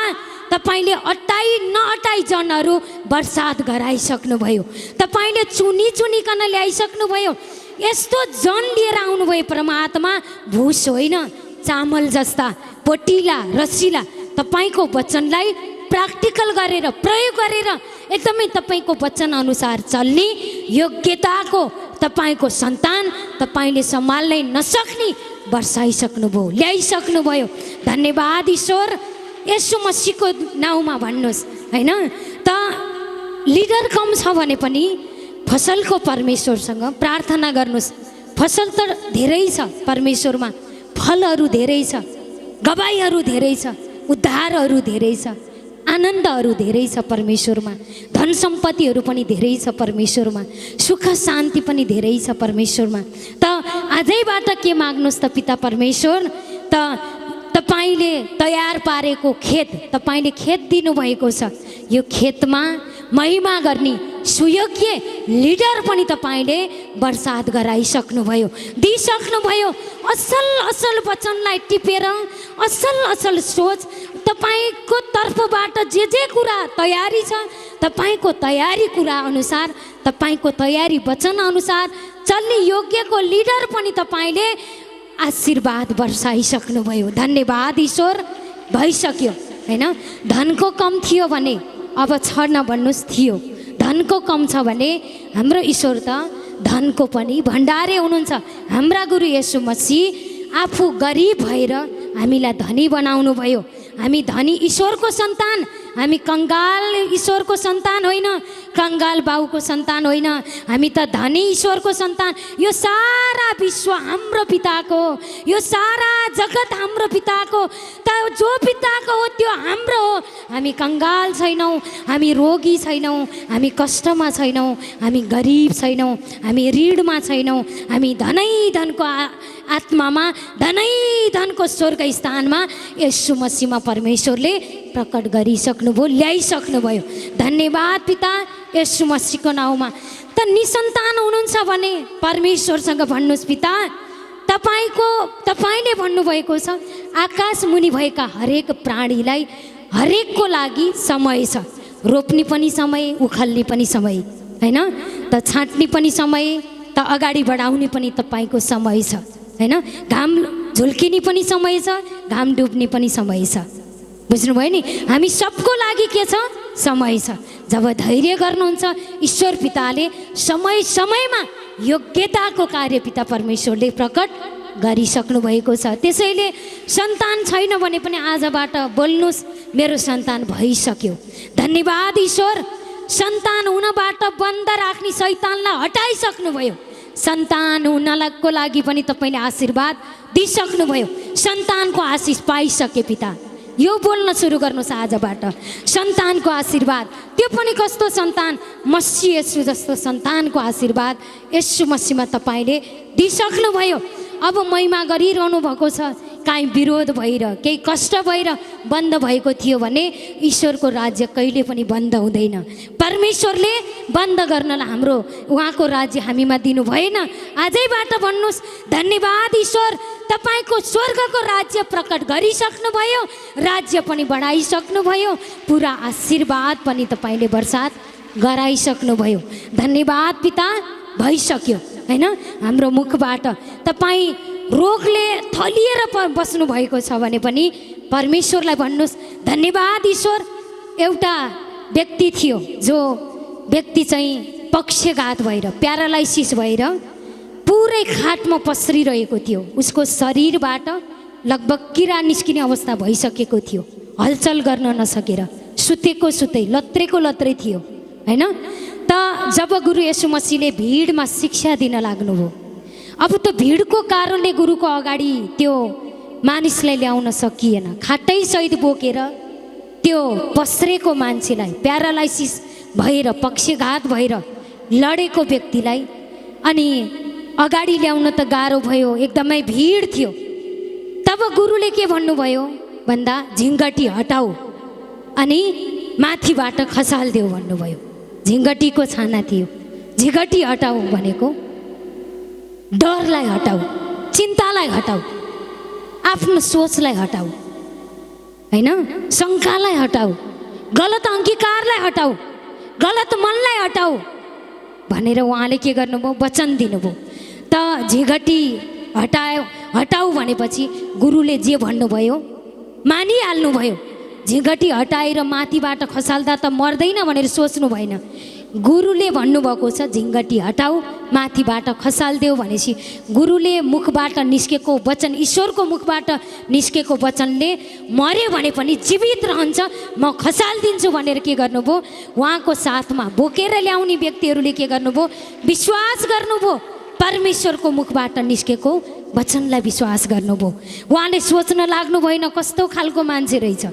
तपाईँले अटाई नअटाई जनहरू बर्सात गराइसक्नुभयो। तपाईँले चुनी चुनिकन ल्याइसक्नुभयो। यस्तो जन लिएर आउनुभयो परमात्मा, भुस होइन, चामल जस्ता पोटिला रसिला तपाईँको वचनलाई प्र्याक्टिकल गरेर प्रयोग गरेर एकदमै तपाईँको वचन अनुसार चल्ने योग्यताको तपाईँको सन्तान तपाईँले सम्हाल्नै नसक्ने वर्षाइसक्नुभयो, ल्याइसक्नुभयो। धन्यवाद ईश्वर। येशू मसीहको नाउँमा भन्नुहोस्, होइन, त लिडर कम छ भने पनि फसलको परमेश्वरसँग प्रार्थना गर्नुहोस्। फसल त धेरै छ परमेश्वरमा, फलहरू धेरै छ, गवाईहरू धेरै छ, उद्धारहरू धेरै छ, आनन्दहरू धेरै छ परमेश्वरमा, धन सम्पत्तिहरू पनि धेरै छ परमेश्वरमा, सुख शान्ति पनि धेरै छ परमेश्वरमा। त आजैबाट के माग्नुहोस् त पिता परमेश्वर, त तपाईँले तयार पारेको खेत, तपाईँले खेत दिनुभएको छ, यो खेतमा महिमा गर्ने सुयोग्य लिडर पनि तपाईँले बर्सात गराइसक्नुभयो, दिइसक्नुभयो। असल असल वचनलाई टिपेर असल असल सोच तपाईँको तर्फबाट जे कुरा तयारी छ, तपाईँको तयारी कुरा अनुसार, तपाईँको तयारी वचन अनुसार चल्ने योग्यको लिडर पनि तपाईँले आशीर्वाद वर्षाइसक्नुभयो। धन्यवाद ईश्वर। भइसक्यो होइन। धनको कम थियो भने अब छ नभन्नुहोस्, थियो। धनको कम छ भने हाम्रो ईश्वर त धनको पनि भण्डारे हुनुहुन्छ। हाम्रा गुरु येशू मसीह आफू गरिब भएर हामीलाई धनी बनाउनु भयो। हामी धनी ईश्वरको सन्तान, हामी कङ्गाल ईश्वरको सन्तान होइन, कङ्गाल बाउको सन्तान होइन, हामी त धनी ईश्वरको सन्तान। यो सारा विश्व हाम्रो पिताको, यो सारा जगत हाम्रो पिताको, त जो पिताको हो त्यो हाम्रो हो। हामी कङ्गाल छैनौँ, हामी रोगी छैनौँ, हामी कष्टमा छैनौँ, हामी गरिब छैनौँ, हामी ऋणमा छैनौँ, हामी धनको आत्मामा, धनको स्वर्ग स्थानमा येशू मसीहमा परमेश्वरले प्रकट गरिसक्नुभयो, ल्याइसक्नुभयो। धन्यवाद पिता येशू मसीहको नाउँमा। त निसन्तान हुनुहुन्छ भने परमेश्वरसँग भन्नुहोस्, पिता तपाईँले भन्नुभएको छ आकाश मुनि भएका हरेक प्राणीलाई हरेकको लागि समय छ। रोप्ने पनि समय, उखाल्ने पनि समय होइन, त छाट्ने पनि समय, त अगाडि बढाउने पनि तपाईँको समय छ होइन। घाम झुल्किने पनि समय छ, घाम डुब्ने पनि समय छ। बुझ्नुभयो नि? हामी सबको लागि के छ? समय छ। जब धैर्य गर्नुहुन्छ ईश्वर पिताले समय समयमा योग्यताको कार्य पिता परमेश्वरले प्रकट गरिसक्नु भएको छ। त्यसैले सन्तान छैन भने पनि आजबाट बोल्नुहोस्, मेरो सन्तान भइसक्यो। धन्यवाद ईश्वर। सन्तान हुनबाट बन्द राख्ने शैतानलाई हटाइसक्नुभयो। सन्तान हुनको लागि पनि तपाईँले आशीर्वाद दिइसक्नुभयो। सन्तानको आशिष पाइसके पिता, यो बोल्न सुरु गर्नुहोस् आजबाट। सन्तानको आशीर्वाद, त्यो पनि कस्तो सन्तान? मसीह येशू जस्तो सन्तानको आशीर्वाद येशू मसीहमा तपाईँले दिइसक्नुभयो। अब महिमा गरिरहनु भएको छ, काहीँ विरोध भएर, केही कष्ट भएर बन्द भएको थियो भने ईश्वरको राज्य कहिले पनि बन्द हुँदैन। परमेश्वरले बन्द गर्नलाई हाम्रो उहाँको राज्य हामीमा दिनु भएन। आजैबाट भन्नुहोस्, धन्यवाद ईश्वर, तपाईँको स्वर्गको राज्य प्रकट गरिसक्नुभयो, राज्य पनि बढाइसक्नुभयो, पुरा आशीर्वाद पनि तपाईँले वर्षात गराइसक्नुभयो। धन्यवाद पिता। भइसक्यो होइन। हाम्रो मुखबाट तपाईँ रोगले थलिएर बस्नु भएको छ भने पनि परमेश्वरलाई भन्नुहोस्, धन्यवाद ईश्वर। एउटा व्यक्ति थियो, जो व्यक्ति चाहिँ पक्षघात भएर, प्यारालाइसिस भएर पुरै खाटमा पसरिरहेको थियो। उसको शरीरबाट लगभग किरा निस्किने अवस्था भइसकेको थियो। हलचल गर्न नसकेर सुतेको सुतै, लत्रेको लत्रै थियो होइन। त जब गुरु येशू मसीहले भिडमा शिक्षा दिन लाग्नुभयो, अब त भिडको कारणले गुरुको अगाडि त्यो मानिसलाई ल्याउन सकिएन। खाटैसहित बोकेर त्यो पसरेको मान्छेलाई, प्यारालाइसिस भएर, पक्षघात भएर लडेको व्यक्तिलाई अनि अगाडि ल्याउन त गाह्रो भयो, एकदमै भिड थियो। तब गुरुले के भन्नुभयो भन्दा, झिङ्गटी हटाऊ अनि माथिबाट खसाल्देऊ भन्नुभयो। झिङ्गटीको छाना थियो। झिङ्गटी हटाऊ भनेको डरलाई हटाऊ, चिन्तालाई हटाऊ, आफ्नो सोचलाई हटाऊ होइन, शङ्कालाई हटाऊ, गलत अङ्गीकारलाई हटाऊ, गलत मनलाई हटाऊ भनेर उहाँले के गर्नुभयो? वचन दिनुभयो। त झिङ्गटी हटाऊ भनेपछि गुरुले जे भन्नुभयो मानिहाल्नुभयो। झिङ्गटी हटाएर माथिबाट खसाल्दा त मर्दैन भनेर सोच्नु भएन। गुरुले भन्नुभएको छ झिङ्गटी हटाऊ, माथिबाट खसाल्देऊ भनेपछि गुरुले मुखबाट निस्केको वचन, ईश्वरको मुखबाट निस्केको वचनले मर्यो भने पनि जीवित रहन्छ, म खसालिदिन्छु भनेर के गर्नुभयो? उहाँको साथमा बोकेर ल्याउने व्यक्तिहरूले के गर्नुभयो? विश्वास गर्नुभयो परमेश्वरको मुखबाट निस्केको वचनलाई विश्वास गर्नुभयो। उहाँले सोच्न लाग्नु भएन कस्तो खालको मान्छे रहेछ,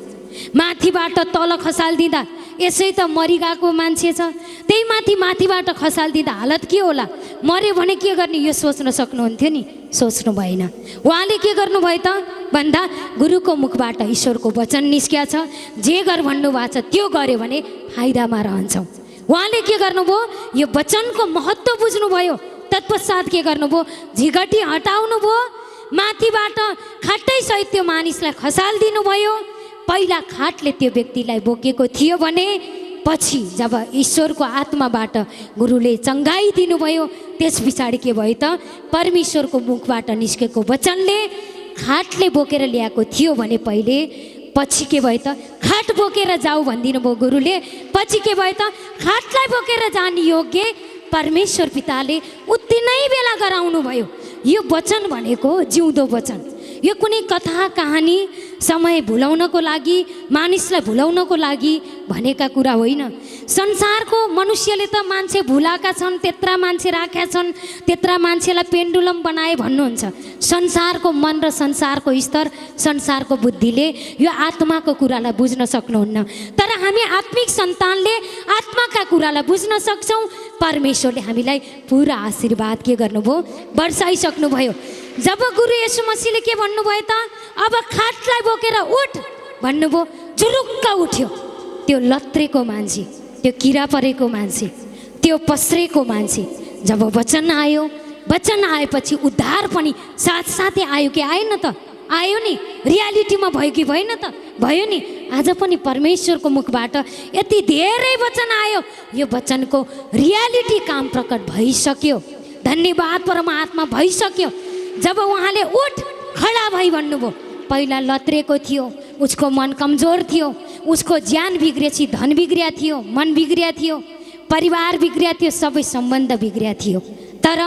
माथिबाट तल खसालिदिँदा यसै त मरिगएको मान्छे छ, त्यही माथिबाट खसालिदिँदा हालत के होला, मऱ्यो भने के गर्ने, यो सोच्न सक्नुहुन्थ्यो नि, सोच्नु भएन। उहाँले के गर्नुभयो त भन्दा गुरुको मुखबाट ईश्वरको वचन निस्किया छ, जे गर भन्नुभएको छ त्यो गर्यो भने फाइदामा रहन्छौँ। उहाँले के गर्नुभयो, यो वचनको महत्त्व बुझ्नुभयो। तत्पश्चात के गर्नुभयो, झिगटी हटाउनु भयो, माथिबाट खाटै सहित त्यो मानिसलाई खसालिदिनु भयो। पहिला खाटले त्यो व्यक्तिलाई बोकेको थियो भने पछि जब ईश्वरको आत्माबाट गुरुले चङ्गाई दिनुभयो, त्यस पछाडि के भयो त परमेश्वरको मुखबाट निस्केको वचनले खाटले बोकेर ल्याएको थियो भने पहिले, पछि के भयो त खाट बोकेर जाऊ भनिदिनु भयो गुरुले, पछि के भयो त खाटलाई बोकेर जाने योग्य परमेश्वर पिताले उति नै बेला गराउनु भयो। यो वचन भनेको जिउँदो वचन, यो कुनै कथा कहानी समय भुलाउनको लागि, मानिसलाई भुलाउनको लागि भनेका कुरा होइन। संसारको मनुष्यले त मान्छे भुलाएका छन्, त्यत्रा मान्छे राखेका छन्, त्यत्रा मान्छेलाई पेन्डुलम बनाए भन्नुहुन्छ। संसारको मन र संसारको स्तर, संसारको बुद्धिले यो आत्माको कुरालाई बुझ्न सक्नुहुन्न, तर हामी आत्मिक सन्तानले आत्माका कुरालाई बुझ्न सक्छौँ। परमेश्वरले हामीलाई पुरा आशीर्वाद के गर्नुभयो, वर्षाइसक्नुभयो। जब गुरु येशू मसीहले के भन्नुभयो त, अब खाटलाई बोकेर उठ भन्नुभयो, जुरुक्क उठ्यो। त्यो लत्रेको मान्छे, त्यो किरा परेको मान्छे, त्यो पस्रेको मान्छे, जब वचन आयो, वचन आएपछि उद्धार पनि साथसाथै आयो कि आएन त, आयो नि, रियालिटीमा भयो कि भएन त, भयो नि। आज पनि परमेश्वरको मुखबाट यति धेरै वचन आयो, यो वचनको रियालिटी काम प्रकट भइसक्यो। धन्यवाद परमात्मा, भइसक्यो। जब उहाँले उठ खडा भई भन्नुभयो, पहिला लत्रेको थियो, उसको मन कमजोर थियो, उसको ज्यान बिग्रिएपछि धन बिग्रिया थियो, मन बिग्रिया थियो, परिवार बिग्रिया थियो, सबै सम्बन्ध बिग्रिया थियो। तर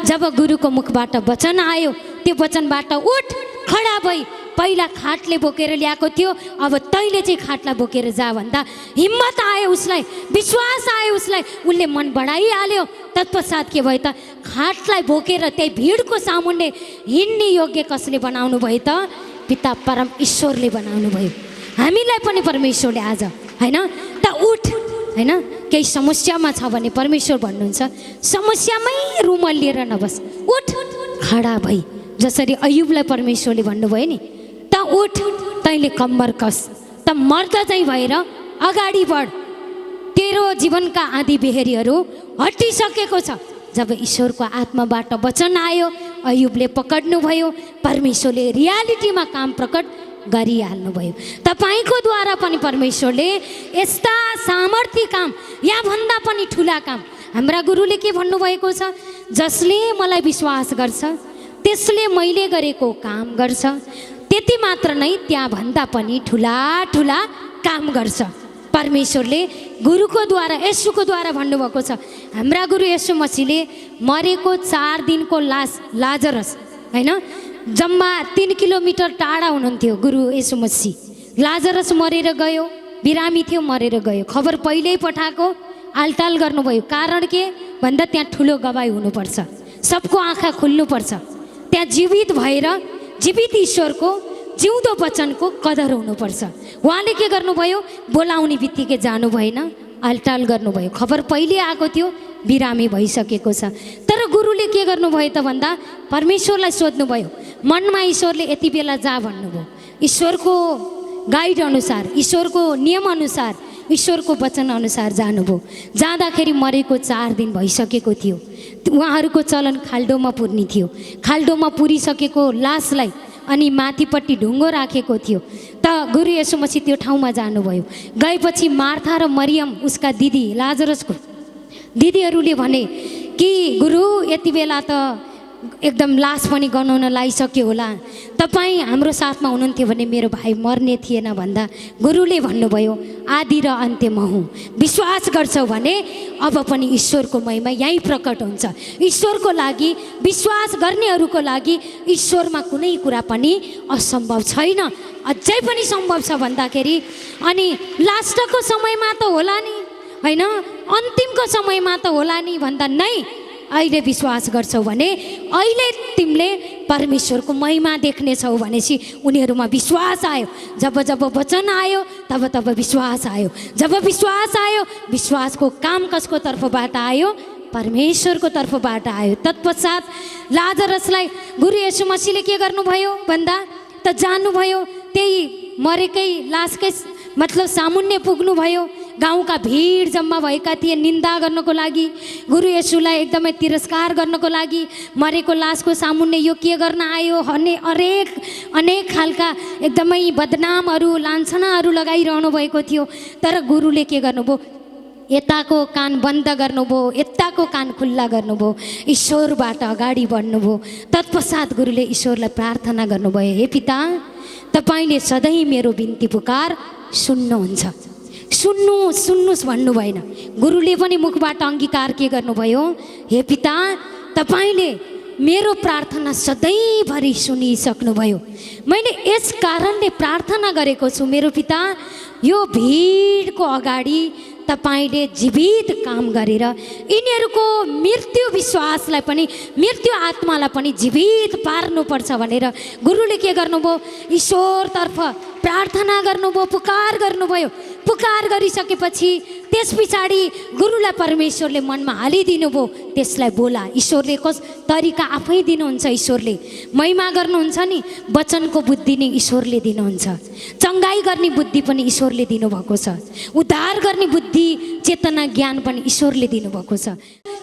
जब गुरुको मुखबाट वचन आयो, त्यो वचनबाट उठ खडा भई, पहिला खाटले बोकेर ल्याएको थियो, अब तैँले चाहिँ खाटलाई बोकेर जा भन्दा हिम्मत आयो उसलाई, विश्वास आयो उसलाई, उसले मन बढाइहाल्यो। तत्पश्चात के भयो त, खाटलाई बोकेर त्यही भिडको सामुन्ने हिँड्ने योग्य कसले बनाउनु भयो त, पिता परम ईश्वरले बनाउनु भयो। हामीलाई पनि परमेश्वरले आज होइन त उठ, होइन केही समस्यामा छ भने परमेश्वर भन्नुहुन्छ समस्यामै रुमलिएर नबस, उठ खडा भई। जसरी अयुबलाई परमेश्वरले भन्नुभयो नि, त उठ, तैँले कम्मर कस, त मर्द चाहिँ भएर अगाडि बढ, तेरो जीवनका आँधी बेहेरीहरू हटिसकेको छ। जब ईश्वरको आत्माबाट वचन आयो, अयुबले पकड्नुभयो, परमेश्वरले रियालिटीमा काम प्रकट गरिहाल्नुभयो। तपाईँको द्वारा पनि परमेश्वरले यस्ता सामर्थ्य काम, याभन्दा पनि ठुला काम, हाम्रा गुरुले के भन्नुभएको छ, जसले मलाई विश्वास गर्छ त्यसले मैले गरेको काम गर्छ, त्यति मात्र नै त्यहाँभन्दा पनि ठुला ठुला काम गर्छ। परमेश्वरले गुरुको द्वारा, येशूको द्वारा भन्नुभएको छ। हाम्रा गुरु येशू मसीहले मरेको 4 दिनको लास लाजरस, होइन जम्मा 3 किलोमिटर टाढा हुनुहुन्थ्यो गुरु येशू मसीह, लाजरस मरेर गयो, बिरामी थियो, मरेर गयो। खबर पहिल्यै पठाएको, आलटाल गर्नुभयो। कारण के भन्दा त्यहाँ ठुलो गवाई हुनुपर्छ, सबको आँखा खुल्नुपर्छ, त्यहाँ जीवित भएर जीवित ईश्वरको जिउँदो वचनको कदर हुनुपर्छ। उहाँले के गर्नुभयो, बोलाउने बित्तिकै जानु भएन, आलटाल गर्नुभयो। खबर पहिले आएको थियो, बिरामी भइसकेको छ। तर गुरुले के गर्नुभयो त भन्दा परमेश्वरलाई सोध्नुभयो, मनमा ईश्वरले यति बेला जा भन्नुभयो, ईश्वरको गाइड अनुसार, ईश्वरको नियम अनुसार, ईश्वरको वचन अनुसार जानुभयो। जाँदाखेरि मरेको 4 दिन भइसकेको थियो। उहाँहरूको चलन खाल्डोमा पुर्ने थियो। खाल्डोमा पुरिसकेको लासलाई अनि माथिपट्टि ढुङ्गो राखेको थियो। त गुरु येशू मसीह त्यो ठाउँमा जानुभयो। गएपछि मार्था र मरियम, उसका दिदी, लाजरसको दिदीहरूले भने कि गुरु यति बेला त एकदम लास पनि गनाउन लागिसक्यो होला, तपाईँ हाम्रो साथमा हुनुहुन्थ्यो भने मेरो भाइ मर्ने थिएन भन्दा गुरुले भन्नुभयो, आदि र अन्त्य म हुँ। विश्वास गर्छौ भने अब पनि ईश्वरको महिमा यहीँ प्रकट हुन्छ। ईश्वरको लागि, विश्वास गर्नेहरूको लागि ईश्वरमा कुनै कुरा पनि असम्भव छैन, अझै पनि सम्भव छ भन्दाखेरि। अनि लास्टको समयमा त होला नि, होइन अन्तिमको समयमा त होला नि भन्दा नै अहिले विश्वास गर्छौ भने अहिले तिमीले परमेश्वरको महिमा देख्नेछौ भनेपछि उनीहरूमा विश्वास आयो। जब जब वचन आयो तब तब विश्वास आयो। जब विश्वास आयो, विश्वासको काम कसको तर्फबाट आयो? परमेश्वरको तर्फबाट आयो। तत्पश्चात लाजरसलाई गुरु येशू मसीहले के गर्नुभयो भन्दा त जान्नुभयो, त्यही मरेकै लासकै मतलब सामुन्ने पुग्नुभयो। गाउँका भिड जम्मा भएका थिए निन्दा गर्नको लागि, गुरु येशूलाई एकदमै तिरस्कार गर्नको लागि। मरेको लासको सामुन्ने यो के गर्न आयो? अनेक खालका एकदमै बदनामहरू लान्छनाहरू लगाइरहनु भएको थियो। तर गुरुले के गर्नुभयो? यताको कान बन्द गर्नुभयो, यताको कान खुल्ला गर्नुभयो, ईश्वरबाट अगाडि बढ्नुभयो। तत्पश्चात गुरुले ईश्वरलाई प्रार्थना गर्नुभयो, हे पिता, तपाईँले सधैँ मेरो बिन्ती पुकार सुन्नुहुन्छ। सुन्नुहोस् भन्नु भएन। गुरुले पनि मुखबाट अङ्गीकार के गर्नुभयो? हे पिता, तपाईँले मेरो प्रार्थना सधैँभरि सुनिसक्नुभयो। मैले यस कारणले प्रार्थना गरेको छु मेरो पिता, यो भिडको अगाडि तपाईँले जीवित काम गरेर यिनीहरूको मृत्यु विश्वासलाई पनि, मृत्यु आत्मालाई पनि जीवित पार्नुपर्छ भनेर गुरुले के गर्नुभयो? ईश्वरतर्फ प्रार्थना गर्नुभयो, पुकार गर्नुभयो। पुकार गरिसकेपछि त्यस पछाडि गुरुलाई परमेश्वरले मनमा हालिदिनु भयो, त्यसलाई बोला। ईश्वरले कस तरिका आफै दिनुहुन्छ। ईश्वरले महिमा गर्नुहुन्छ नि, वचनको बुद्धि नै ईश्वरले दिनुहुन्छ। चङ्गाई गर्ने बुद्धि पनि ईश्वरले दिनुभएको छ। उद्धार गर्ने बुद्धि, चेतना, ज्ञान पनि ईश्वरले दिनुभएको छ।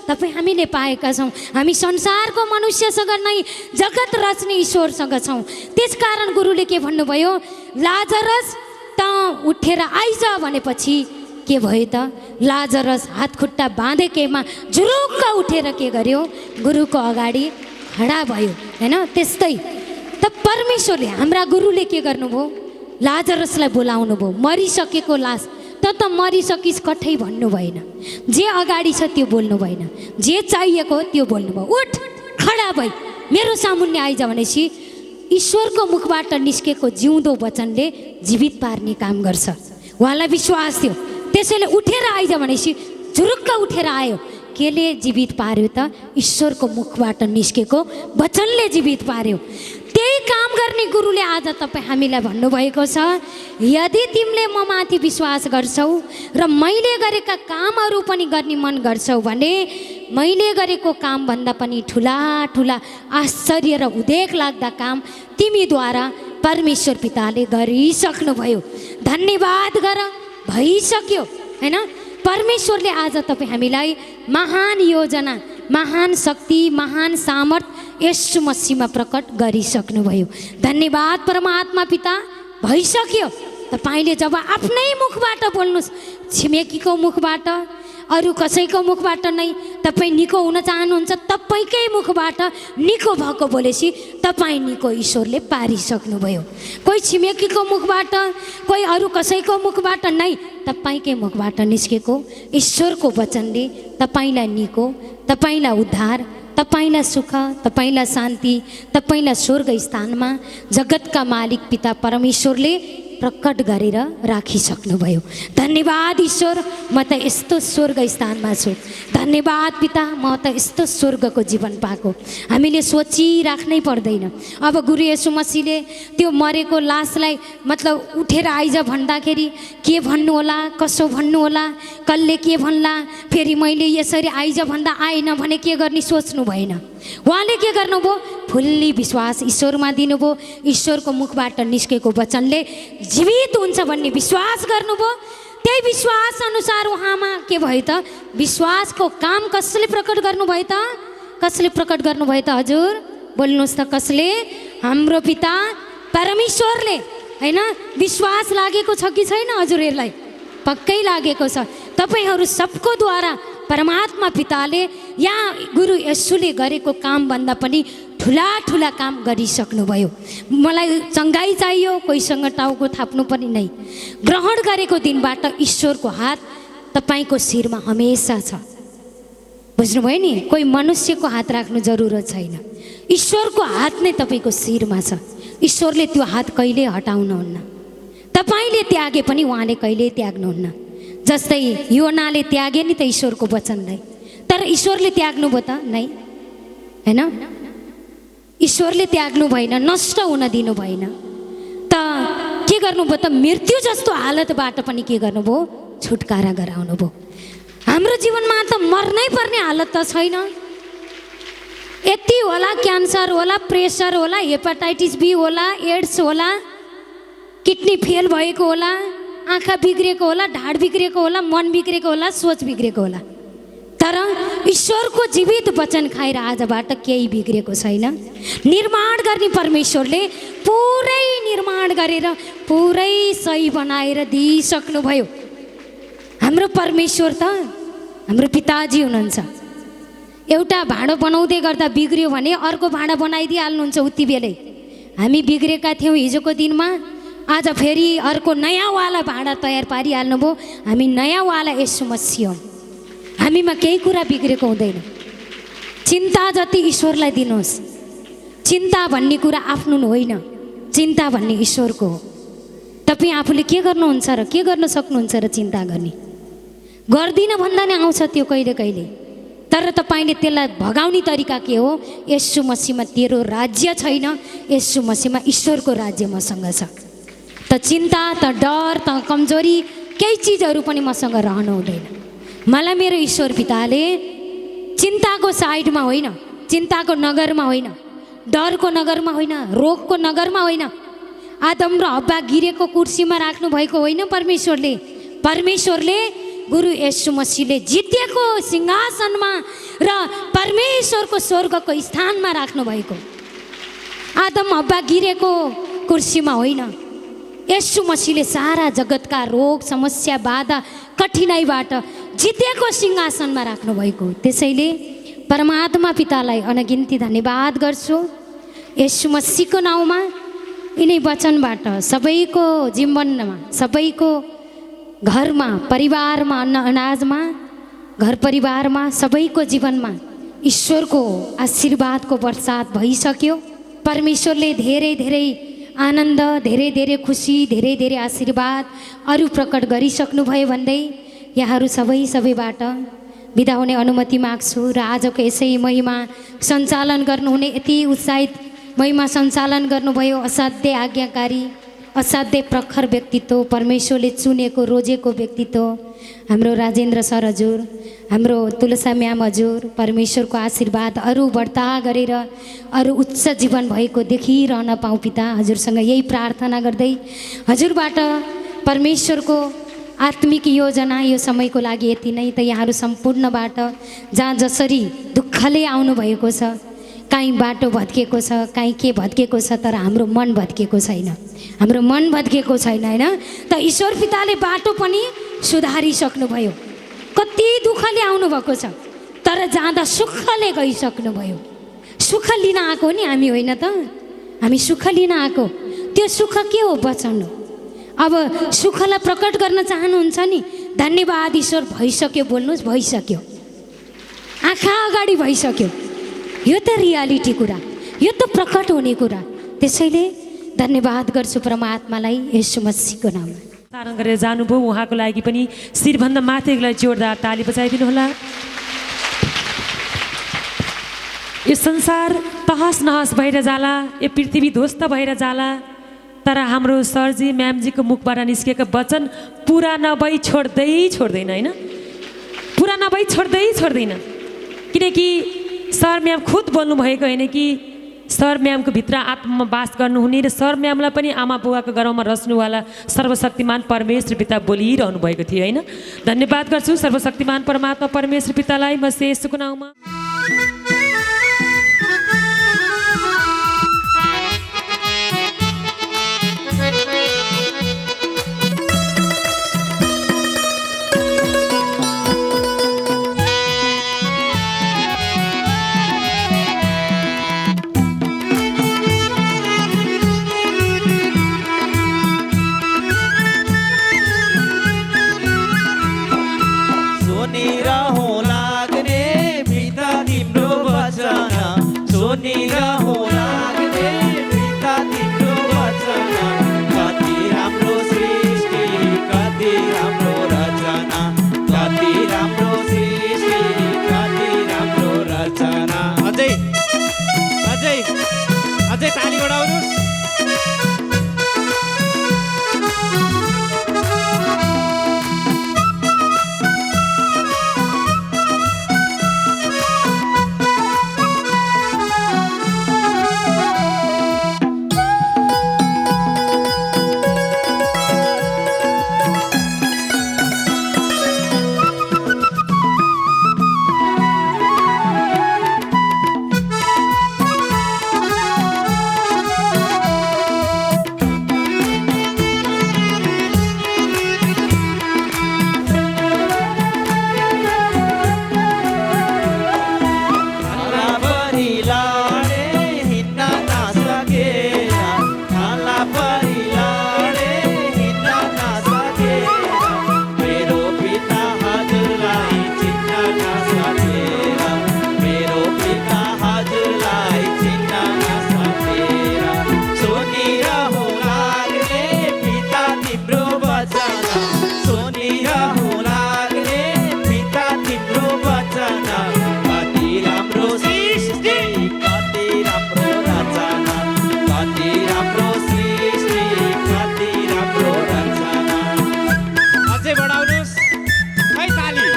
तपाईँ हामीले पाएका छौँ। हामी संसारको मनुष्यसँग नै जगत रच्ने ईश्वरसँग छौँ। त्यसकारण गुरुले के भन्नुभयो? लाजरस त उठेर आइज भनेपछि के भयो त? लाजरस हात खुट्टा बाँधेकैमा जुरुक्क उठेर के गर्यो? गुरुको अगाडि खडा भयो, होइन? त्यस्तै त परमेश्वरले, हाम्रा गुरुले के गर्नुभयो? लाजरसलाई बोलाउनु भयो। मरिसकेको लास, त मरिसकिस् कठै भन्नु भएन। जे अगाडि छ त्यो बोल्नु भएन, जे चाहिएको त्यो बोल्नुभयो। उठ, खडा भई मेरो सामुन्ने आइज भनेपछि ईश्वरको मुखबाट निस्केको जिउँदो वचनले जीवित पार्ने काम गर्छ। उहाँलाई विश्वास थियो, त्यसैले उठेर आइज भनेपछि झुरुक्क उठेर आयो। केले जीवित पार्यो त? ईश्वरको मुखबाट निस्केको वचनले जीवित पार्यो। त्यही काम गर्ने गुरुले आज तपाईँ हामीलाई भन्नुभएको छ, यदि तिमीले म माथि विश्वास गर्छौ र मैले गरेका कामहरू पनि गर्ने मन गर्छौ भने मैले गरेको कामभन्दा पनि ठुला ठुला आश्चर्य र उदेक लाग्दा काम तिमीद्वारा परमेश्वर पिताले गरिसक्नुभयो। धन्यवाद गर, भइसक्यो, होइन? परमेश्वरले आज तपाईँ हामीलाई महान योजना, महान शक्ति, महान सामर्थ येशू मसीहमा प्रकट गरिसक्नुभयो। धन्यवाद परमात्मा पिता, भइसक्यो। तपाईँले जब आफ्नै मुखबाट बोल्नुहोस्, छिमेकीको मुखबाट, अरू कसैको मुखबाट नै तपाईँ निको हुन चाहनुहुन्छ, तपाईँकै मुखबाट निको भएको बोलेपछि तपाईँ निको ईश्वरले पारिसक्नुभयो। कोही छिमेकीको मुखबाट, कोही अरू कसैको मुखबाट नै, तपाईँकै मुखबाट निस्केको ईश्वरको वचनले तपाईँलाई निको, तपाईँलाई उद्धार, तपाईँलाई सुख, तपाईँलाई शान्ति, तपाईँलाई स्वर्ग स्थानमा जगतका मालिक पिता परमेश्वरले प्रकट गरेर राखिसक्नुभयो। धन्यवाद ईश्वर, म त यस्तो स्वर्ग स्थानमा छु। धन्यवाद पिता, म त यस्तो स्वर्गको जीवन पाएको। हामीले सोचिराख्नै पर्दैन। अब गुरु येशू मसीहले त्यो मरेको लासलाई मतलब उठेर आइज भन्दाखेरि के भन्नु होला, कसो भन्नु होला, कसले के भन्ला, फेरि मैले यसरी आइज भन्दा आएन भने के गर्ने सोच्नु भएन। उहाँले के गर्नुभयो? फुल्ली विश्वास ईश्वरमा दिनुभयो। ईश्वरको मुखबाट निस्केको वचनले जीवित हुन्छ भन्ने विश्वास गर्नुभयो। त्यही विश्वास अनुसार उहाँमा के भयो त? विश्वासको काम कसले प्रकट गर्नुभयो त? कसले प्रकट गर्नुभयो त? हजुर बोल्नुहोस् त, कसले? हाम्रो पिता परमेश्वरले, होइन? विश्वास लागेको छ कि छैन हजुरहरूलाई? पक्कै लागेको छ। तपाईँहरू सबको द्वारा परमात्मा पिताले यहाँ गुरु येशूले गरेको कामभन्दा पनि ठुला ठुला काम गरिसक्नुभयो। मलाई चङ्गाई चाहियो, कोहीसँग टाउको थाप्नु पनि नै। ग्रहण गरेको दिनबाट ईश्वरको हात तपाईँको शिरमा हमेसा छ। बुझ्नुभयो नि? कोही मनुष्यको हात राख्नु जरुरत छैन। ईश्वरको हात नै तपाईँको शिरमा छ। ईश्वरले त्यो हात कहिले हटाउनुहुन्न। तपाईँले त्यागे पनि उहाँले कहिले त्याग्नुहुन्न। जस्तै योनाले त्यागे नि त ईश्वरको वचनलाई, तर तर ईश्वरले त्याग्नु भयो त नै, होइन? ईश्वरले त्याग्नु भएन, नष्ट हुन दिनु भएन। त के गर्नुभयो त? मृत्यु जस्तो हालतबाट पनि के गर्नुभयो? छुटकारा गराउनु भयो। हाम्रो जीवनमा त मर्नै पर्ने हालत त छैन। यति होला, क्यान्सर होला, प्रेसर होला, हेपाटाइटिस बी होला, एड्स होला, किडनी फेल भएको होला, आँखा बिग्रेको होला, ढाड बिग्रेको होला, मन बिग्रेको होला, सोच बिग्रेको होला। तर ईश्वरको जीवित वचन खाएर आजबाट केही बिग्रेको छैन। निर्माण गर्ने परमेश्वरले पुरै निर्माण गरेर पुरै सही बनाएर दिइसक्नुभयो। हाम्रो परमेश्वर त हाम्रो पिताजी हुनुहुन्छ। एउटा भाँडो बनाउँदै गर्दा बिग्रियो भने अर्को भाँडा बनाइदिइहाल्नुहुन्छ उति बेलै। हामी बिग्रेका थियौँ हिजोको दिनमा, आज फेरि अर्को नयाँवाला भाँडा तयार पारिहाल्नुभयो। हामी नयाँवाला येशू मसीह हौँ। हामीमा केही कुरा बिग्रेको हुँदैन। चिन्ता जति ईश्वरलाई दिनुहोस्। चिन्ता भन्ने कुरा आफ्नो होइन, चिन्ता भन्ने ईश्वरको हो। तपाईँ आफूले के गर्नुहुन्छ र के गर्न सक्नुहुन्छ र चिन्ता गर्ने? गर्दिनँ भन्दा नै आउँछ त्यो कहिले कहिले। तर तपाईँले त्यसलाई भगाउने तरिका के हो? येशू मसीहमा तेरो राज्य छैन, येशू मसीहमा ईश्वरको राज्य मसँग छ। त चिन्ता, त डर, त कमजोरी केही चिजहरू पनि मसँग रहनु हुँदैन। मलाई मेरो ईश्वर पिताले चिन्ताको साइडमा होइन, चिन्ताको नगरमा होइन, डरको नगरमा होइन, रोगको नगरमा होइन, आदम र हव्वा गिरेको कुर्सीमा राख्नु भएको होइन। परमेश्वरले गुरु येशू मसीहले जितेको सिंहासनमा र परमेश्वरको स्वर्गको स्थानमा राख्नु भएको। आदम हव्वा गिरेको कुर्सीमा होइन। येशू मसीहले सारा जगतका रोग, समस्या, बाधा, कठिनाइबाट जितेको सिंहासनमा राख्नु भएको। त्यसैले परमात्मा पितालाई अनगिन्ती धन्यवाद गर्छु। येशू मसीहको नाउँमा यिनै वचनबाट सबैको जीवनमा, सबैको घरमा, परिवारमा, अन्न अनाजमा, घर परिवारमा, सबैको जीवनमा ईश्वरको आशीर्वादको वर्षात भइसक्यो। परमेश्वरले धेरै धेरै आनन्द, धेरै धेरै खुसी, धेरै धेरै आशीर्वाद अरू प्रकट गरिसक्नुभयो भन्दै यहाँहरू सबैबाट बिदा हुने अनुमति माग्छु। र आजको यसै महिमा सञ्चालन गर्नुहुने यति उत्साहित महिमा सञ्चालन गर्नुभयो असाध्य आज्ञाकारी, असाध्य प्रखर व्यक्तित्व, परमेश्वरले चुनेको रोजेको व्यक्तित्व हाम्रो राजेन्द्र सर हजुर, हाम्रो तुलसा म्याम हजुर, परमेश्वरको आशीर्वाद अरू बढ्ता गरेर अरू उच्च जीवन भएको देखिरहन पाऊँ पिता। हजुरसँग यही प्रार्थना गर्दै हजुरबाट परमेश्वरको आत्मिक योजना यो समयको लागि यति नै। त यहाँहरू सम्पूर्णबाट जहाँ जसरी दुःखले आउनुभएको छ, काहीँ बाटो भत्केको छ, काहीँ के भत्केको छ, तर हाम्रो मन भत्केको छैन, हाम्रो मन भत्केको छैन, होइन? त ईश्वर पिताले बाटो पनि सुधारिसक्नुभयो। कति दुःखले आउनुभएको छ, तर जाँदा सुखले गइसक्नुभयो। सुख लिन आएको नि हामी, होइन त? हामी सुख लिन आएको। त्यो सुख के हो? वचन हो। अब सुखलाई प्रकट गर्न चाहनुहुन्छ नि? धन्यवाद ईश्वर, भइसक्यो, बोल्नुहोस्, भइसक्यो, आँखा अगाडि भइसक्यो। यो त रियालिटी कुरा, यो त प्रकट हुने कुरा। त्यसैले धन्यवाद गर्छु परमात्मालाई येशू मसीहको नाममा। सारण गरेर जानुभयो, उहाँको लागि पनि शिरभन्दा माथिलाई जोरदार ताली बजाइदिनु होला। यो संसार तहस नहस भएर जाला, यो पृथ्वी ध्वस्त भएर जाला, तर हाम्रो सरजी म्यामजीको मुखबाट निस्केका वचन पुरा नभई छोड्दैन, होइन? पुरा नभई छोड्दैन। किनकि सर म्याम खुद बोल्नुभएको होइन कि सर म्यामको भित्र आत्मामा वास गर्नुहुने र सर म्यामलाई पनि आमा बुवाको गरौँमा रच्नुवाला सर्वशक्तिमान परमेश्वर पिता बोलिरहनु भएको थियो, होइन? धन्यवाद गर्छु सर्वशक्तिमान परमात्मा परमेश्वर पितालाई म येशूको नाउँमा। कति राम्रो परि लडे हिँड्न नसकेर मेरो पिता हजुरलाई चिन्न नसकेर मेरो पिता हजुरलाई चिन्न नसकेर सुनिरहु लाग्ने पिता तिम्रो वचन सुनिरहु लाग्ने पिता तिम्रो वचन कति राम्रो सृष्टि कति राम्रो रचना कति राम्रो सृष्टि कति राम्रो रचना अझै बढाउनुस् खै ताली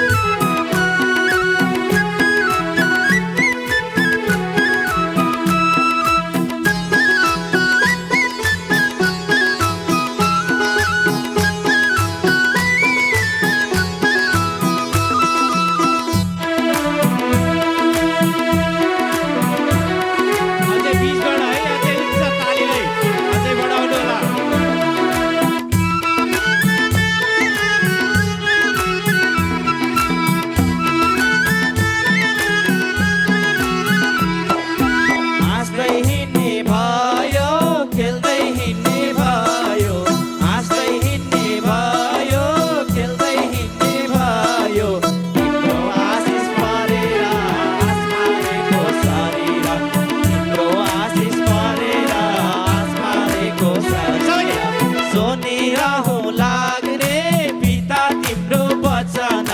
अझै बीचबाट है अझै उच्च तालीलाई अझै बढाउनु होला हाँस्दै हिँड्ने भयो खेल्दै हिँड्ने भयो हाँस्दै हिँड्ने भयो खेल्दै हिँड्ने भयो तिम्रो आशिष परेर आसमानेको शरीर तिम्रो आशिष परेर आसमानेको शरीर सुनिरहु लाग्ने पिता तिम्रो वचन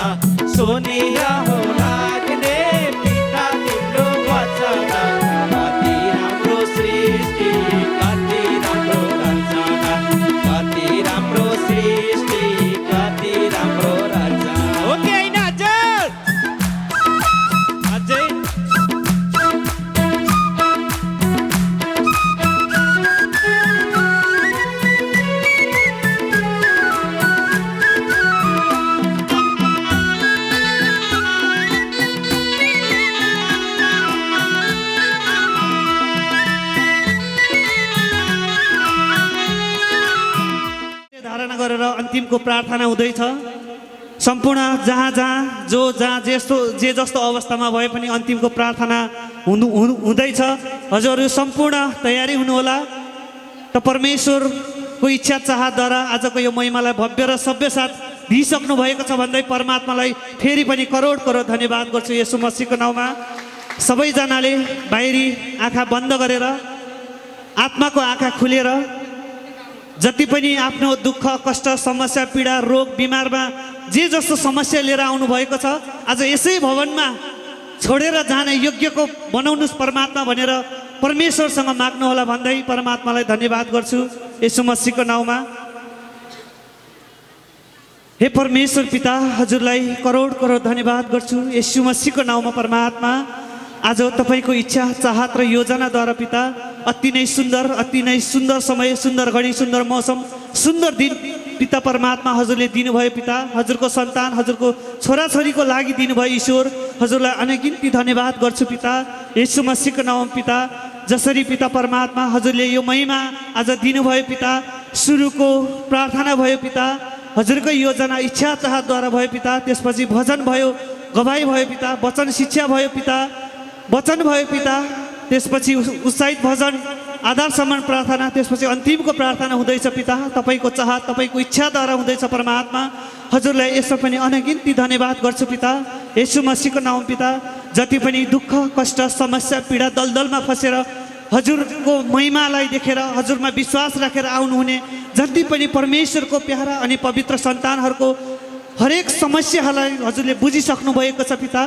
सुनिरहु लाग्ने पिता तिम्रो वचन कति राम्रो सृष्टि कति राम्रो रचना कति राम्रो सृष्टि कति राम्रो रचना हो कि होइन हजुर अझै धारणा गरेर अन्तिमको प्रार्थना हुँदैछ सम्पूर्ण जहाँ जहाँ जे जस्तो अवस्थामा भए पनि अन्तिमको प्रार्थना हुँदैछ हजुरहरू सम्पूर्ण तयारी हुनुहोला त परमेश्वरको इच्छा चाहद्वारा आजको यो महिमालाई भव्य र सभ्य साथ दिइसक्नु भएको छ भन्दै परमात्मालाई फेरि पनि करोड करोड धन्यवाद गर्छु येशू मसीहको नाउँमा सबैजनाले बाहिरी आँखा बन्द गरेर आत्माको आँखा खुलेर जति पनि आफ्नो दुःख कष्ट समस्या पीडा रोग बिमारमा जे जस्तो समस्या लिएर आउनु भएको छ आज यसै भवनमा छोडेर जाने योग्यको बनाउनुस् परमात्मा भनेर परमेश्वरसँग माग्नु होला भन्दै परमात्मालाई धन्यवाद गर्छु येशू मसीहको नाउँमा हे परमेश्वर पिता हजुरलाई करोड करोड धन्यवाद गर्छु येशू मसीहको नाउँमा परमात्मा आज तपाईँको इच्छा चाहत र योजनाद्वारा पिता अति नै सुन्दर समय सुन्दर घडी सुन्दर मौसम सुन्दर दिन पिता परमात्मा हजुरले दिनुभयो पिता हजुरको सन्तान हजुरको छोराछोरीको लागि दिनुभयो ईश्वर हजुरलाई अनगिन्ती धन्यवाद गर्छु पिता येशू मसीहको नाउँमा पिता जसरी पिता परमात्मा हजुरले यो महिमा आज दिनुभयो पिता सुरुको प्रार्थना भयो पिता हजुरको योजना इच्छा चाहतद्वारा भयो पिता त्यसपछि भजन भयो गवाई भयो पिता वचन शिक्षा भयो पिता वचन भयो पिता त्यसपछि उत्साहित भजन आधार सम्मान प्रार्थना त्यसपछि अन्तिमको प्रार्थना हुँदैछ पिता तपाईँको चाहत तपाईँको इच्छाद्वारा हुँदैछ परमात्मा हजुरलाई यसो पनि अनगिन्ती धन्यवाद गर्छु पिता येशू मसीहको नाउँ पिता जति पनि दुःख कष्ट समस्या पीडा दलदलमा फसेर हजुरको महिमालाई देखेर हजुरमा विश्वास राखेर आउनुहुने जति पनि परमेश्वरको प्यारा अनि पवित्र सन्तानहरूको हरेक समस्याहरूलाई हजुरले बुझिसक्नु भएको छ पिता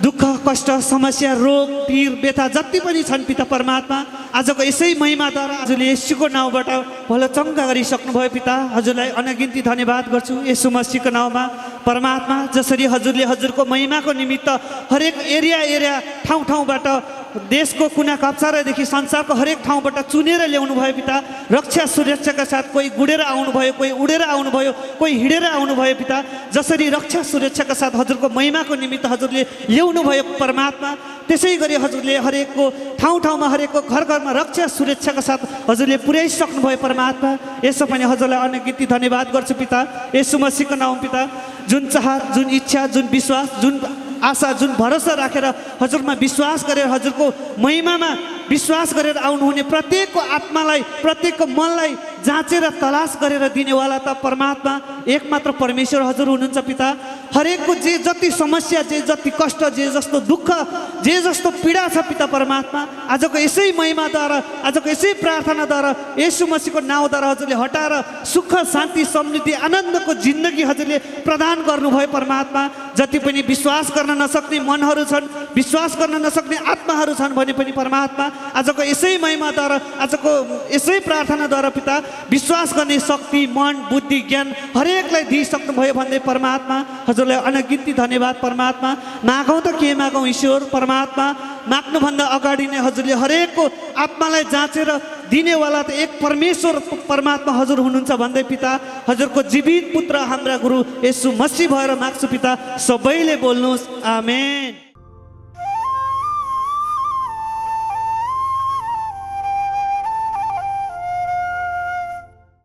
दुःख कष्ट समस्या रोग पीर व्यथा जति पनि छन् पिता परमात्मा आजको यसै महिमाद्वारा हजुरले येशूको नाउँबाट भलो चङ्गा गरिसक्नुभयो पिता हजुरलाई अनगिन्ती धन्यवाद गर्छु येशू मसीहको नाउँमा परमात्मा जसरी हजुरले हजुरको महिमाको निमित्त हरेक एरिया ठाउँबाट देशको कुना कप्चारादेखि संसारको हरेक ठाउँबाट चुनेर ल्याउनु भयो पिता रक्षा सुरक्षाका साथ कोही गुडेर आउनुभयो कोही उडेर आउनुभयो कोही हिँडेर आउनुभयो पिता जसरी रक्षा सुरक्षाका साथ हजुरको महिमाको निमित्त हजुरले ल्याउनु भयो परमात्मा त्यसै गरी हजुरले हरेकको ठाउँमा हरेकको घरमा रक्षा सुरक्षाका साथ हजुरले पुर्याइसक्नु भयो परमात्मा यसो पनि हजुरलाई अनगिन्ती धन्यवाद गर्छु पिता येशू मसीहको नाउँ पिता जुन चाहत जुन इच्छा जुन विश्वास जुन आशा जुन भरोसा राखेर हजुरमा विश्वास गरेर हजुरको महिमामा विश्वास गरेर आउनुहुने प्रत्येकको आत्मालाई प्रत्येकको मनलाई जाँचेर तलास गरेर दिनेवाला त परमात्मा एकमात्र परमेश्वर हजुर हुनुहुन्छ पिता। हरेकको जे जति समस्या, जे जति कष्ट, जे जस्तो दुःख, जे जस्तो पीडा छ पिता परमात्मा, आजको यसै महिमाद्वारा, आजको यसै प्रार्थनाद्वारा, येशू मसीहको नाउँद्वारा हजुरले हटाएर सुख, शान्ति, समृद्धि, आनन्दको जिन्दगी हजुरले प्रदान गर्नुभयो परमात्मा। जति पनि विश्वास गर्न नसक्ने मनहरू छन्, विश्वास गर्न नसक्ने आत्माहरू छन् भने पनि परमात्मा आजको यसै महिमाद्वारा, आजको यसै प्रार्थनाद्वारा पिता विश्वास गर्ने शक्ति, मन, बुद्धि, ज्ञान हरेकलाई दिइसक्नुभयो भन्दै परमात्मा हजुरलाई अनगिन्ती धन्यवाद परमात्मा। मागौँ त के मागौँ ईश्वर परमात्मा, माग्नुभन्दा अगाडि नै हजुरले हरेकको आत्मालाई जाँचेर दिनेवाला त एक परमेश्वर परमात्मा हजुर हुनुहुन्छ भन्दै पिता हजुरको जीवित पुत्र हाम्रा गुरु येशू मसीह भएर माग्छु पिता। सबैले बोल्नुहोस् आमेन।